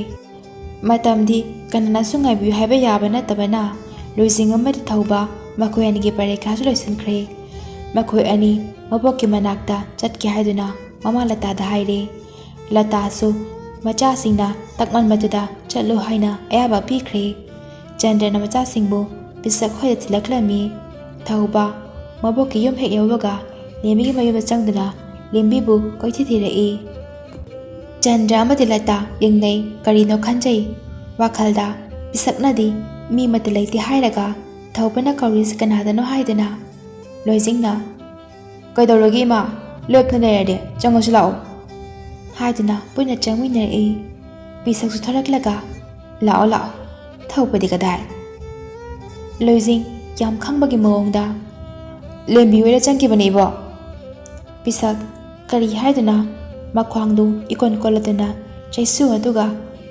ꯃꯇꯝꯗꯤ ꯀꯅꯥꯅꯁꯨ ꯉꯥꯏꯕꯤꯌꯨ ꯍꯥꯏꯕ ꯌꯥꯕ ꯅꯠꯇꯕꯅ ꯂꯣꯏꯖꯤꯡ ꯑꯃꯗꯤ ꯊꯧꯕ ꯃꯈꯣꯏ ꯑꯅꯤꯒꯤ ꯄꯔꯤꯈꯥꯁꯨ ꯂꯣꯏꯁꯤꯟꯈ꯭ꯔꯦ ꯃꯈꯣꯏ ꯑꯅꯤ ꯃꯕꯣꯛꯀꯤ ꯃꯅꯥꯛꯇ ꯆꯠꯀꯦ ꯍꯥꯏꯗꯨꯅ ꯃꯃꯥ ꯂꯇꯥꯗ ꯍꯥꯏꯔꯦ ꯂꯇꯥꯁꯨ ꯃꯆꯥꯁꯤꯡꯅ ꯇꯛꯃꯟꯕꯗꯨꯗ ꯆꯠꯂꯨ ꯍꯥꯏꯅ ꯑꯌꯥꯕ ꯄꯤꯈ꯭ꯔꯦ ꯆꯟꯗ꯭ꯔꯅ ꯃꯆꯥꯁꯤꯡꯕꯨ ꯄꯤꯁꯛ ꯍꯣꯏꯗ ꯊꯤꯜꯂꯛꯂꯝꯃꯤ ꯊꯧꯕ ꯃꯕꯣꯛꯀꯤ ꯌꯨꯝ ꯍꯦꯛ ꯌꯧꯕꯒ ꯂꯦꯝꯕꯤꯒꯤ ꯃꯌꯨꯝꯗ ꯆꯪꯗꯨꯅ ꯂꯦꯝꯕꯤꯕꯨ ꯀꯣꯏꯊꯤ ꯊꯤꯔꯛꯏ ꯆꯟꯗ꯭ꯔ ꯑꯃꯗꯤ ꯂꯇꯥ ꯌꯦꯡꯅꯩ ꯀꯔꯤꯅꯣ ꯈꯟꯖꯩ ꯋꯥꯈꯜꯗ ꯄꯤꯁꯛꯅꯗꯤ ꯃꯤ ꯑꯃꯠꯇ ꯂꯩꯇꯦ ꯍꯥꯏꯔꯒ ꯊꯧꯕꯅ ꯀꯧꯔꯤꯁꯤ ꯀꯅꯥꯗꯅꯣ ꯍꯥꯏꯗꯅ ꯂꯣꯏꯖꯤꯡꯅ ꯀꯩꯗꯧꯔꯒꯦ ꯏꯃꯥ ꯂꯦꯞꯅ ꯂꯩꯔꯗꯤ ꯆꯪꯉꯁꯨ ꯂꯥꯛꯑꯣ ꯍꯥꯏꯗꯨꯅ ꯄꯨꯟꯅ ꯆꯪꯃꯤꯟꯅꯔꯛꯏ ꯄꯤꯁꯛꯁꯨ ꯊꯣꯔꯛꯂꯒ ꯂꯥꯛꯑꯣ ꯂꯥꯛꯑꯣ ꯊꯧꯕꯗꯤ ꯀꯗꯥꯏ ꯂꯣꯏꯖꯤꯡ ꯌꯥꯝ ꯈꯪꯕꯒꯤ ꯃꯑꯣꯡꯗ ꯂꯦꯝꯕꯤ ꯍꯣꯏꯗ ꯆꯪꯈꯤꯕꯅꯦ ꯏꯕꯣ ꯄꯤꯁꯛ ꯀꯔꯤ ꯍꯥꯏꯗꯨꯅ ꯃꯈ꯭ꯋꯥꯡꯗꯨ ꯏꯀꯣꯟ ꯀꯣꯜꯂꯗꯨꯅ ꯆꯩꯁꯨ ꯑꯗꯨꯒ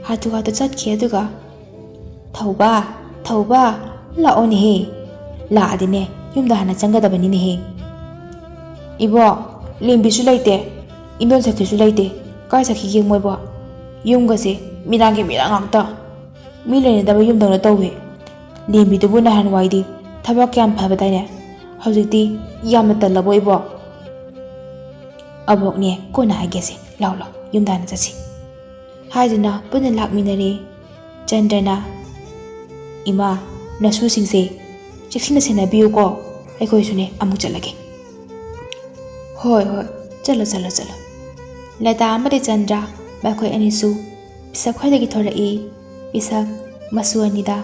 ꯍꯥꯊꯨ ꯍꯥꯊꯨ ꯆꯠꯈꯤ ꯑꯗꯨꯒ ꯊꯧꯕ ꯂꯥꯛꯑꯣꯅꯦꯍꯦ ꯂꯥꯛꯑꯗꯤꯅꯦ ꯌꯨꯝꯗ ꯍꯥꯟꯅ ꯆꯪꯒꯗꯕꯅꯤꯅꯦꯍꯦ ꯏꯕꯣ ꯂꯦꯝꯕꯤꯁꯨ ꯂꯩꯇꯦ ꯏꯟꯗꯣꯟ ꯁꯈꯤꯁꯨ ꯂꯩꯇꯦ ꯀꯥꯏ ꯆꯠꯈꯤꯒꯦ ꯃꯣꯏꯕꯣ ꯌꯨꯝꯒꯁꯦ ꯃꯤꯔꯥꯡꯒꯤ ꯃꯤꯔꯥꯡ ꯉꯥꯛꯇ ꯃꯤ ꯂꯩꯅꯗꯕ ꯌꯨꯝꯗꯧꯅ ꯇꯧꯋꯦ ꯂꯦꯝꯕꯤꯗꯨꯕꯨ ꯅꯍꯥꯟꯋꯥꯏꯗꯤ ꯊꯕꯛ ꯀꯌꯥꯝ ꯐꯕꯗꯥꯏꯅꯦ ꯍꯧꯖꯤꯛꯇꯤ ꯌꯥꯝꯅ ꯇꯜꯂꯕꯣ ꯏꯕꯣ ꯑꯕꯣꯛꯅꯦ ꯀꯣꯟꯅ ꯍꯥꯏꯒꯦꯁꯦ ꯂꯥꯎ ꯂꯥꯎ ꯌꯨꯝꯗ ꯍꯥꯟꯅ ꯆꯠꯁꯤ ꯍꯥꯏꯗꯨꯅ ꯄꯨꯟꯅ ꯂꯥꯛꯃꯤꯟꯅꯔꯦ ꯆꯟꯗ꯭ꯔꯅ ꯏꯃꯥ ꯅꯁꯨꯁꯤꯡꯁꯦ ꯆꯦꯛꯁꯤꯟꯅ ꯁꯦꯟꯅꯕꯤꯌꯨꯀꯣ ꯑꯩꯈꯣꯏꯁꯨꯅꯦ ꯑꯃꯨꯛ ꯆꯠꯂꯒꯦ ꯍꯣꯏ ꯆꯠꯂꯣ ꯂꯇꯥ ꯑꯃꯗꯤ ꯆꯟꯗ꯭ꯔ ꯃꯈꯣꯏ ꯑꯅꯤꯁꯨ ꯄꯤꯁꯛ ꯈꯣꯏꯗꯒꯤ ꯊꯣꯔꯛꯏ ꯄꯤꯁꯛ ꯃꯁꯨ ꯑꯅꯤꯗ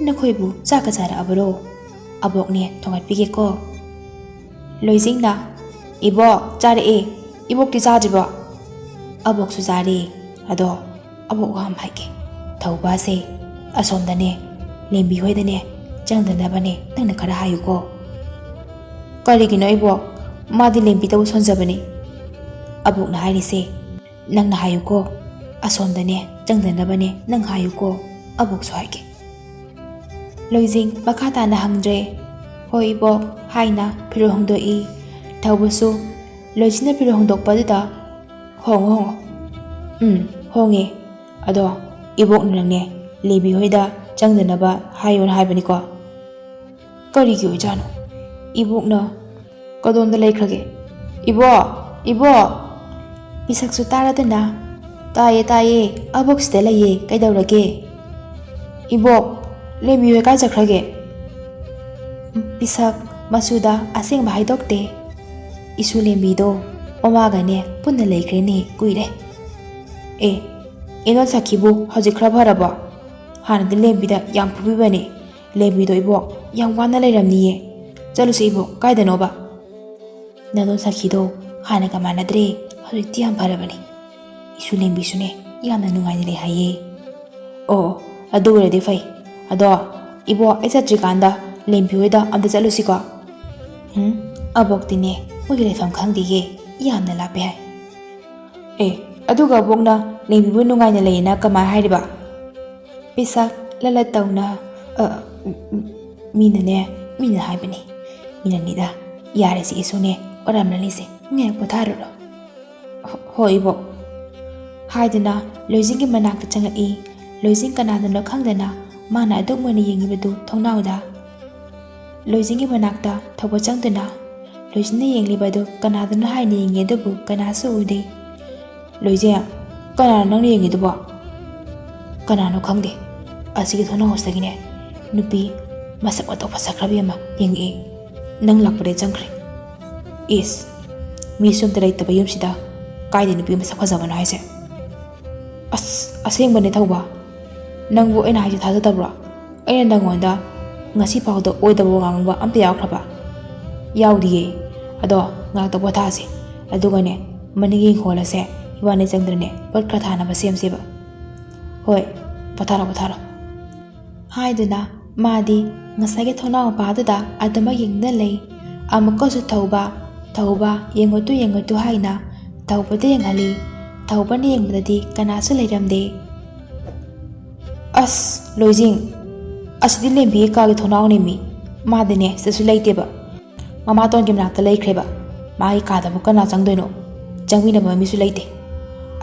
ꯅꯈꯣꯏꯕꯨ ꯆꯥꯛꯀ ꯆꯥꯔꯛꯑꯕꯔꯣ ꯑꯕꯣꯛꯅꯦ ꯊꯣꯡꯒꯠꯄꯤꯒꯦꯀꯣ ꯂꯣꯏꯖꯤꯡꯅ ꯏꯕꯣ ꯆꯥꯔꯛꯑꯦ ꯏꯕꯣꯛꯇꯤ ꯆꯥꯗ꯭ꯔꯤꯕꯣ ꯑꯕꯣꯛꯁꯨ ꯆꯥꯔꯦ ꯑꯗꯣ ꯑꯕꯣꯛ ꯋꯥ ꯑꯃ ꯍꯥꯏꯒꯦ ꯊꯧꯕꯥꯁꯦ ꯑꯁꯣꯝꯗꯅꯦ ꯂꯦꯝꯕꯤ ꯍꯣꯏꯗꯅꯦ ꯆꯪꯗꯅꯕꯅꯦ ꯅꯪꯅ ꯈꯔ ꯍꯥꯏꯌꯨꯀꯣ ꯀꯔꯤꯒꯤꯅꯣ ꯏꯕꯣ ꯃꯥꯗꯤ ꯂꯦꯝꯕꯤꯗꯕꯨ ꯁꯣꯟꯖꯕꯅꯤ ꯑꯕꯣꯛꯅ ꯍꯥꯏꯔꯤꯁꯦ ꯅꯪꯅ ꯍꯥꯏꯌꯨꯀꯣ ꯑꯁꯣꯝꯗꯅꯦ ꯆꯪꯗꯅꯕꯅꯦ ꯅꯪ ꯍꯥꯏꯌꯨꯀꯣ ꯑꯕꯣꯛꯁꯨ ꯍꯥꯏꯒꯦ ꯂꯣꯏꯖꯤꯡ ꯃꯈꯥ ꯇꯥꯅ ꯍꯪꯗ꯭ꯔꯦ ꯍꯣꯏ ꯏꯕꯣꯛ ꯍꯥꯏꯅ ꯐꯤꯔꯣꯜ ꯍꯣꯡꯗꯣꯛꯏ ꯊꯧꯕꯁꯨ ꯂꯣꯏꯖꯤꯡꯅ ꯐꯤꯔꯣꯜ ꯍꯣꯡꯗꯣꯛꯄꯗꯨꯗ ꯍꯣꯡꯉꯣ ꯍꯣꯡꯉꯦ ꯑꯗꯣ ꯏꯕꯣꯛꯅ ꯅꯪꯅꯦ ꯂꯦꯝꯕꯤ ꯍꯣꯏꯗ ꯆꯪꯗꯅꯕ ꯍꯥꯏꯌꯣꯅ ꯍꯥꯏꯕꯅꯤꯀꯣ ꯀꯔꯤꯒꯤ ꯑꯣꯏꯖꯥꯠꯅꯣ ꯏꯕꯣꯛꯅ ꯀꯗꯣꯝꯗ ꯂꯩꯈ꯭ꯔꯒꯦ ꯏꯕꯣ ꯄꯤꯁꯛꯁꯨ ꯇꯥꯔꯗꯨꯅ ꯇꯥꯏꯌꯦ ꯑꯕꯣꯛꯁꯤꯗ ꯂꯩꯌꯦ ꯀꯩꯗꯧꯔꯒꯦ ꯏꯕꯣꯛ ꯂꯦꯝꯕꯤ ꯍꯣꯏ ꯀꯥꯏ ꯆꯠꯈ꯭ꯔꯒꯦ ꯄꯤꯁꯛ ꯃꯆꯨꯗ ꯑꯁꯦꯡꯕ ꯍꯥꯏꯗꯣꯛꯇꯦ ꯏꯁꯨ ꯂꯦꯝꯕꯤꯗꯣ ꯃꯃꯥꯒꯅꯦ ꯄꯨꯟꯅ ꯂꯩꯈ꯭ꯔꯦꯅꯦ ꯀꯨꯏꯔꯦ ꯏꯅꯣꯠ ꯁꯈꯤꯕꯨ ꯍꯧꯖꯤꯛ ꯈꯔ ꯐꯔꯕꯣ ꯍꯥꯟꯅꯗꯤ ꯂꯦꯝꯕꯤꯗ ꯌꯥꯝ ꯐꯨꯕꯤꯕꯅꯦ ꯂꯦꯝꯕꯤꯗꯣ ꯏꯕꯣꯛ ꯌꯥꯝ ꯋꯥꯅ ꯂꯩꯔꯝꯅꯤꯌꯦ ꯆꯠꯂꯨꯁꯤ ꯏꯕꯣꯛ ꯀꯥꯏꯗꯅꯣꯕ ꯅꯅꯣꯠ ꯁꯈꯤꯗꯣ ꯍꯥꯟꯅꯒ ꯃꯥꯟꯅꯗ꯭ꯔꯦ ꯍꯧꯖꯤꯛꯇꯤ ꯌꯥꯝ ꯐꯔꯕꯅꯤ ꯏꯁꯨ ꯂꯦꯝꯕꯤꯁꯨꯅꯦ ꯌꯥꯝꯅ ꯅꯨꯡꯉꯥꯏꯅ ꯂꯩ ꯍꯥꯏꯌꯦ ꯑꯣ ꯑꯗꯨ ꯑꯣꯏꯔꯗꯤ ꯐꯩ ꯑꯗꯣ ꯏꯕꯣꯛ ꯑꯩ ꯆꯠꯇ꯭ꯔꯤꯀꯥꯟꯗ ꯂꯦꯝꯕꯤ ꯍꯣꯏꯗ ꯑꯝꯇ ꯆꯠꯂꯨꯁꯤꯀꯣ ꯑꯕꯣꯛꯇꯤꯅꯦ ꯃꯣꯏꯒꯤ ꯂꯩꯐꯝ ꯈꯪꯗꯦꯌꯦ ꯌꯥꯝꯅ ꯂꯥꯞꯄꯦ ꯍꯥꯏ ꯑꯗꯨꯒ ꯑꯕꯣꯛꯅ ꯂꯦꯝꯕꯤꯕꯨ ꯅꯨꯡꯉꯥꯏꯅ ꯂꯩꯌꯦꯅ ꯀꯃꯥꯏ ꯍꯥꯏꯔꯤꯕ ꯄꯤꯁꯛ ꯂꯂꯠ ꯇꯧꯅ ꯃꯤꯅ ꯍꯥꯏꯕꯅꯤ ꯃꯤꯅꯅꯤꯗ ꯌꯥꯔꯦꯁꯤ ꯏꯁꯨꯅꯦ ꯑꯣꯏꯔꯝꯂꯅꯤꯁꯦ ꯉꯥꯏꯍꯥꯛ ꯄꯣꯊꯥꯔꯨꯔꯣ ꯍꯣꯏ ꯏꯕꯣꯛ ꯍꯥꯏꯗꯨꯅ ꯂꯣꯏꯖꯤꯡꯒꯤ ꯃꯅꯥꯛꯇ ꯆꯪꯉꯛꯏ ꯂꯣꯏꯖꯤꯡ ꯀꯅꯥꯗꯅꯣ ꯈꯪꯗꯅ ꯃꯥꯅ ꯑꯗꯨꯝ ꯑꯣꯏꯅ ꯌꯦꯡꯉꯤꯕꯗꯨ ꯊꯣꯡꯅꯥꯎꯗ ꯂꯣꯏꯖꯤꯡꯒꯤ ꯃꯅꯥꯛꯇ ꯊꯧꯕ ꯆꯪꯗꯨꯅ ꯂꯣꯏꯖꯤꯡꯅ ꯌꯦꯡꯂꯤꯕꯗꯨ ꯀꯅꯥꯗꯅꯣ ꯍꯥꯏꯅ ꯌꯦꯡꯉꯤ ꯑꯗꯨꯕꯨ ꯀꯅꯥꯁꯨ ꯎꯗꯦ ꯂꯣꯏꯖꯤꯡ ꯀꯅꯥꯅꯣ ꯅꯪꯅ ꯌꯦꯡꯉꯤꯗꯨꯕꯣ ꯀꯅꯥꯅꯣ ꯈꯪꯗꯦ ꯑꯁꯤꯒꯤ ꯊꯣꯡꯅꯥꯎꯁꯤꯗꯒꯤꯅꯦ ꯅꯨꯄꯤ ꯃꯁꯛ ꯃꯇꯧ ꯐꯖꯈ꯭ꯔꯕꯤ ꯑꯃ ꯌꯦꯡꯉꯛꯏ ꯅꯪ ꯂꯥꯛꯄꯗꯩ ꯆꯪꯈ꯭ꯔꯦ ꯏꯁ ꯃꯤꯁꯨ ꯑꯝꯇ ꯂꯩꯇꯕ ꯌꯨꯝꯁꯤꯗ ꯀꯥꯏꯗ ꯅꯨꯄꯤ ꯃꯁꯛ ꯐꯖꯕꯅꯣ ꯍꯥꯏꯁꯦ ꯑꯁꯦꯡꯕꯅꯦ ꯊꯧꯕ ꯅꯪꯕꯨ ꯑꯩꯅ ꯍꯥꯏꯁꯦ ꯊꯥꯖꯗꯕ꯭ꯔꯣ ꯑꯩꯅ ꯅꯪꯉꯣꯟꯗ ꯉꯁꯤ ꯐꯥꯎꯗ ꯑꯣꯏꯗꯕ ꯉꯥꯡꯕ ꯑꯝꯇ ꯌꯥꯎꯈ꯭ꯔꯕ ꯌꯥꯎꯗꯤꯌꯦ ꯑꯗꯣ ꯉꯥꯛꯇ ꯄꯣꯊꯥꯁꯦ ꯑꯗꯨꯒꯅꯦ ꯃꯅꯤꯡ ꯌꯦꯡꯈꯣꯜꯂꯁꯦ ꯏꯕꯥꯅꯤ ꯆꯪꯗ꯭ꯔꯅꯦ ꯄꯣꯠ ꯈꯔ ꯊꯥꯅꯕ ꯁꯦꯝꯁꯦꯕ ꯍꯣꯏ ꯄꯣꯊꯥꯔꯣ ꯍꯥꯏꯗꯨꯅ Madi ngasai thona mapadu adama yengna lei amukasu thauba yengotu haina thaubada yengali thaubani yengbadadi kanasu leiramde as loijing asidi lembi kaagi thonau nemi madine sesu leiteba mama ton gi mnakta leikreba mai kadabu kana changdoino changwina ba misu leite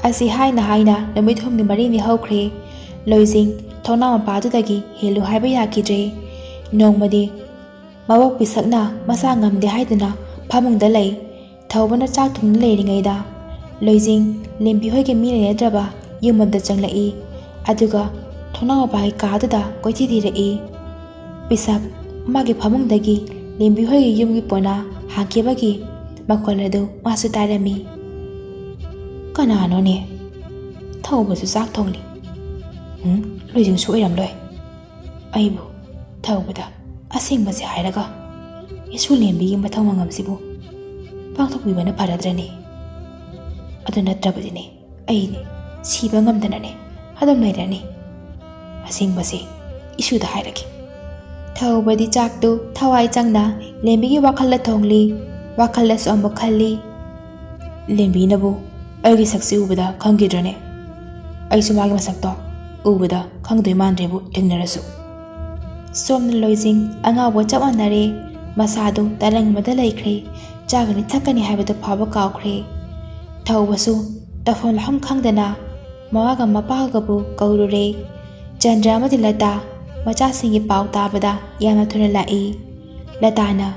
asi haina namit humni marini haukhre loijing thona mapadu dagi helu haiba yakidre nongmadi mawak pisakna masa ngamde haidana phamungda lei thaubana chak thungna leiringaida loijing lembi hoige mi nedraba yumada changlai aduga thona mapai kaduda koithi direi pisak magi phamungdagi lembi hoige yumgi pona hakebagi makoladu masu tarami kanano ne thaubasu chak thongli loijing su oiramloi aibu thawbada asingbase hairaga isu lembi gi mathang mangamsibu pangthokbibana pharadrani adu natrabadini aini siba ngamdanane adam lairani asingbase isu da hairagi thawbadi chaktu thawai changna lembi gi wakhalla thongli wakhalla som khalli lembi nabu agi saksi ubada khangidrane aisu magi masakto ubada khangdoi mandrebu tengnarasu somna loijing angawa chamanare masadu talang mada laikre chagani thakani haibadu phaba kaukre thaubasu tafon laham khangdana mawaga mapagabu kaurure chandra madi lata macha singi pau tabada yana thuna lai latana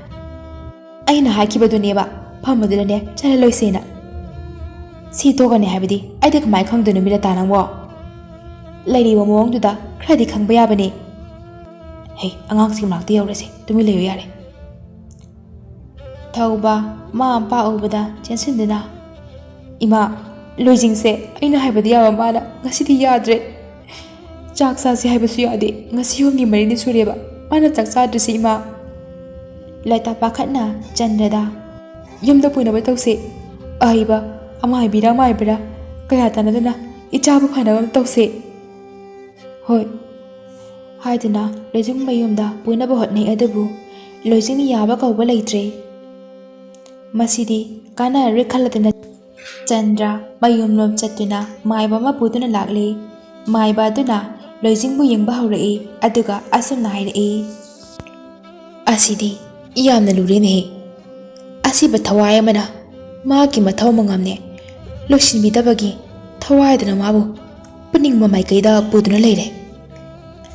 aina hakibadu neba phamadulane chala loisena si togani haibadi aide kmai khangdunu mi lata nangwo lairiba mawngduda khradi khangba yabani hey angangsing makti yaurase tumi leyo yare thauba ma pa ubada chensindina ima loijing se aina haibadi yaba mala ngasidi yadre chaksa si haibasu yade ngasi homni marini sureba mana chaksa drisi ima laita pakhatna chandrada yumda puina batause aiba amai bira mai bira kaya tanadana ichabu phana tause hoi haidana loijing mayumda puina ba hotnei adabu loijing yaba kauba leitre masidi kana rekhaladana chandra mayum lom chatuna maiba ma puduna lagle maiba duna loijing bu yengba haurai aduga asumna hairai asidi iyamna lurene asiba thawai amana magi mathaw mangamne loisinbi dabagi thawai dana mabu puning mamai kaida puduna leire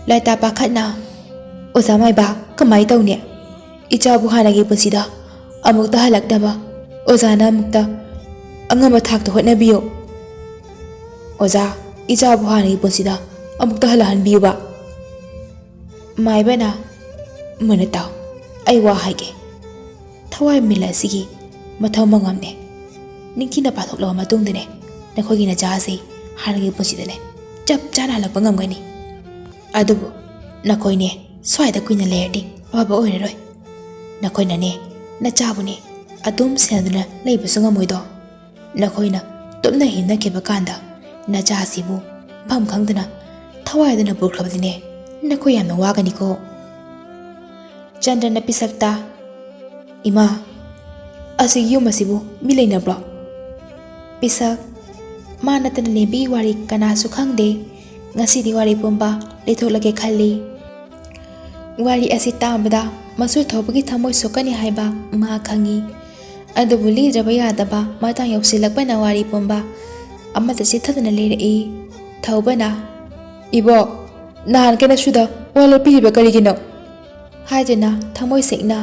laita pakhatna oza maiba kamai tawne ichabu hanagi pusida amukta halakdaba ozana mukta angama thakta hotnabiyo oza ichabu hanagi pusida amukta halahan biuba maibana munata aiwa haige thawai milasigi mathaw mangamne ningkina pathoklo matungdene nakhogi na jase hanagi pusidane chap chana halakpa ngamgani adubu nakoine swaida kuina lerdi aba oireroi nakoina ne na chabune adum senaduna leibusu ngamoido nakoina tumna hinna keba kanda na jasibu pham khangdana thawaidana burkhabdine nakoi yamna wagani ko chandana pisakta ima asi yumasibu milaina bro pisak manatana lembi wari kana su khangde ngasi di wari pumba letholage khalli wari asi tambada masu thobagi thamoi sokani haiba ma khangi adubu lidraba yadaba matang yausilakpana wari pumba amata sithadana lerei thobana ibo nahan kana suda wala piriba karigino haidana thamoi sekna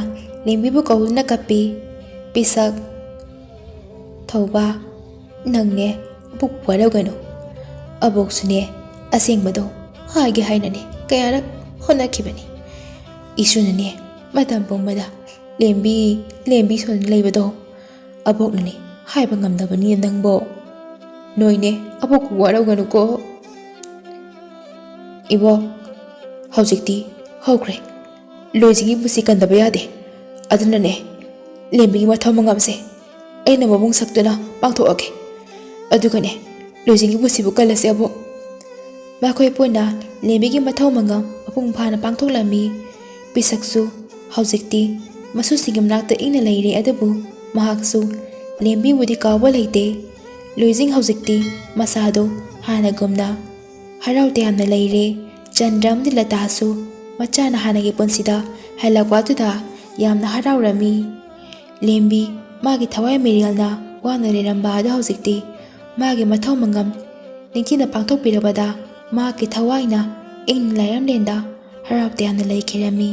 lembibu kahulna kapi pisak thoba nangne buk waragano abok sune asengbado haige hainane kayarak honakibani isunane matam pongmada lembi son leibado aboknane haiba ngamdabani nangbo noine abok waragano ko ibo haujikti hokre loijingi busi kandaba yade adunane lembi mathaw mangamse aina mabung saktuna pangthoake adugane loijingi busi bu kalase abo makoi pona lembi gi mathaw mangam ꯃꯄꯨꯡ ꯐꯥꯅ ꯄꯥꯡꯊꯣꯛꯂꯝꯃꯤ꯫ ꯄꯤꯁꯛꯁꯨ ꯍꯧꯖꯤꯛꯇꯤ ꯃꯁꯨꯁꯤꯡꯒꯤ ꯃꯅꯥꯛꯇ ꯏꯪꯅ ꯂꯩꯔꯦ, ꯑꯗꯨꯕꯨ ꯃꯍꯥꯛꯁꯨ ꯂꯦꯝꯕꯤꯕꯨꯗꯤ ꯀꯥꯎꯕ ꯂꯩꯇꯦ꯫ ꯂꯨꯏꯖꯤꯡ ꯍꯧꯖꯤꯛꯇꯤ ꯃꯁꯥꯗꯣ ꯍꯥꯟꯅꯒꯨꯝꯅ ꯍꯔꯥꯎ ꯇꯌꯥꯝꯅ ꯂꯩꯔꯦ꯫ ꯆꯟꯗ꯭ꯔ ꯑꯃꯗꯤ ꯂꯇꯥꯁꯨ ꯃꯆꯥꯅ ꯍꯥꯟꯅꯒꯤ ꯄꯨꯟꯁꯤꯗ ꯍꯜꯂꯛꯄ ꯑꯗꯨꯗ ꯌꯥꯝꯅ ꯍꯔꯥꯎꯔꯝꯃꯤ꯫ ꯂꯦꯝꯕꯤ ꯃꯥꯒꯤ ꯊꯋꯥꯏ ꯃꯤꯔꯦꯜꯅ ꯋꯥꯅ ꯂꯩꯔꯝꯕ ꯑꯗꯨ ꯍꯧꯖꯤꯛꯇꯤ ꯃꯥꯒꯤ ꯃꯊꯧ ꯃꯉꯝ ꯅꯤꯡꯊꯤꯅ ꯄꯥꯡꯊꯣꯛꯄꯤꯔꯕꯗ ꯃꯍꯥꯛꯀꯤ ꯊꯋꯥꯏꯅ ꯏꯪꯅ ꯂꯥꯏꯔꯦꯝꯂꯦꯟꯗ ꯍꯔꯥꯎ ꯇꯌꯥꯝꯅ ꯂꯩꯈꯤꯔꯝꯃꯤ꯫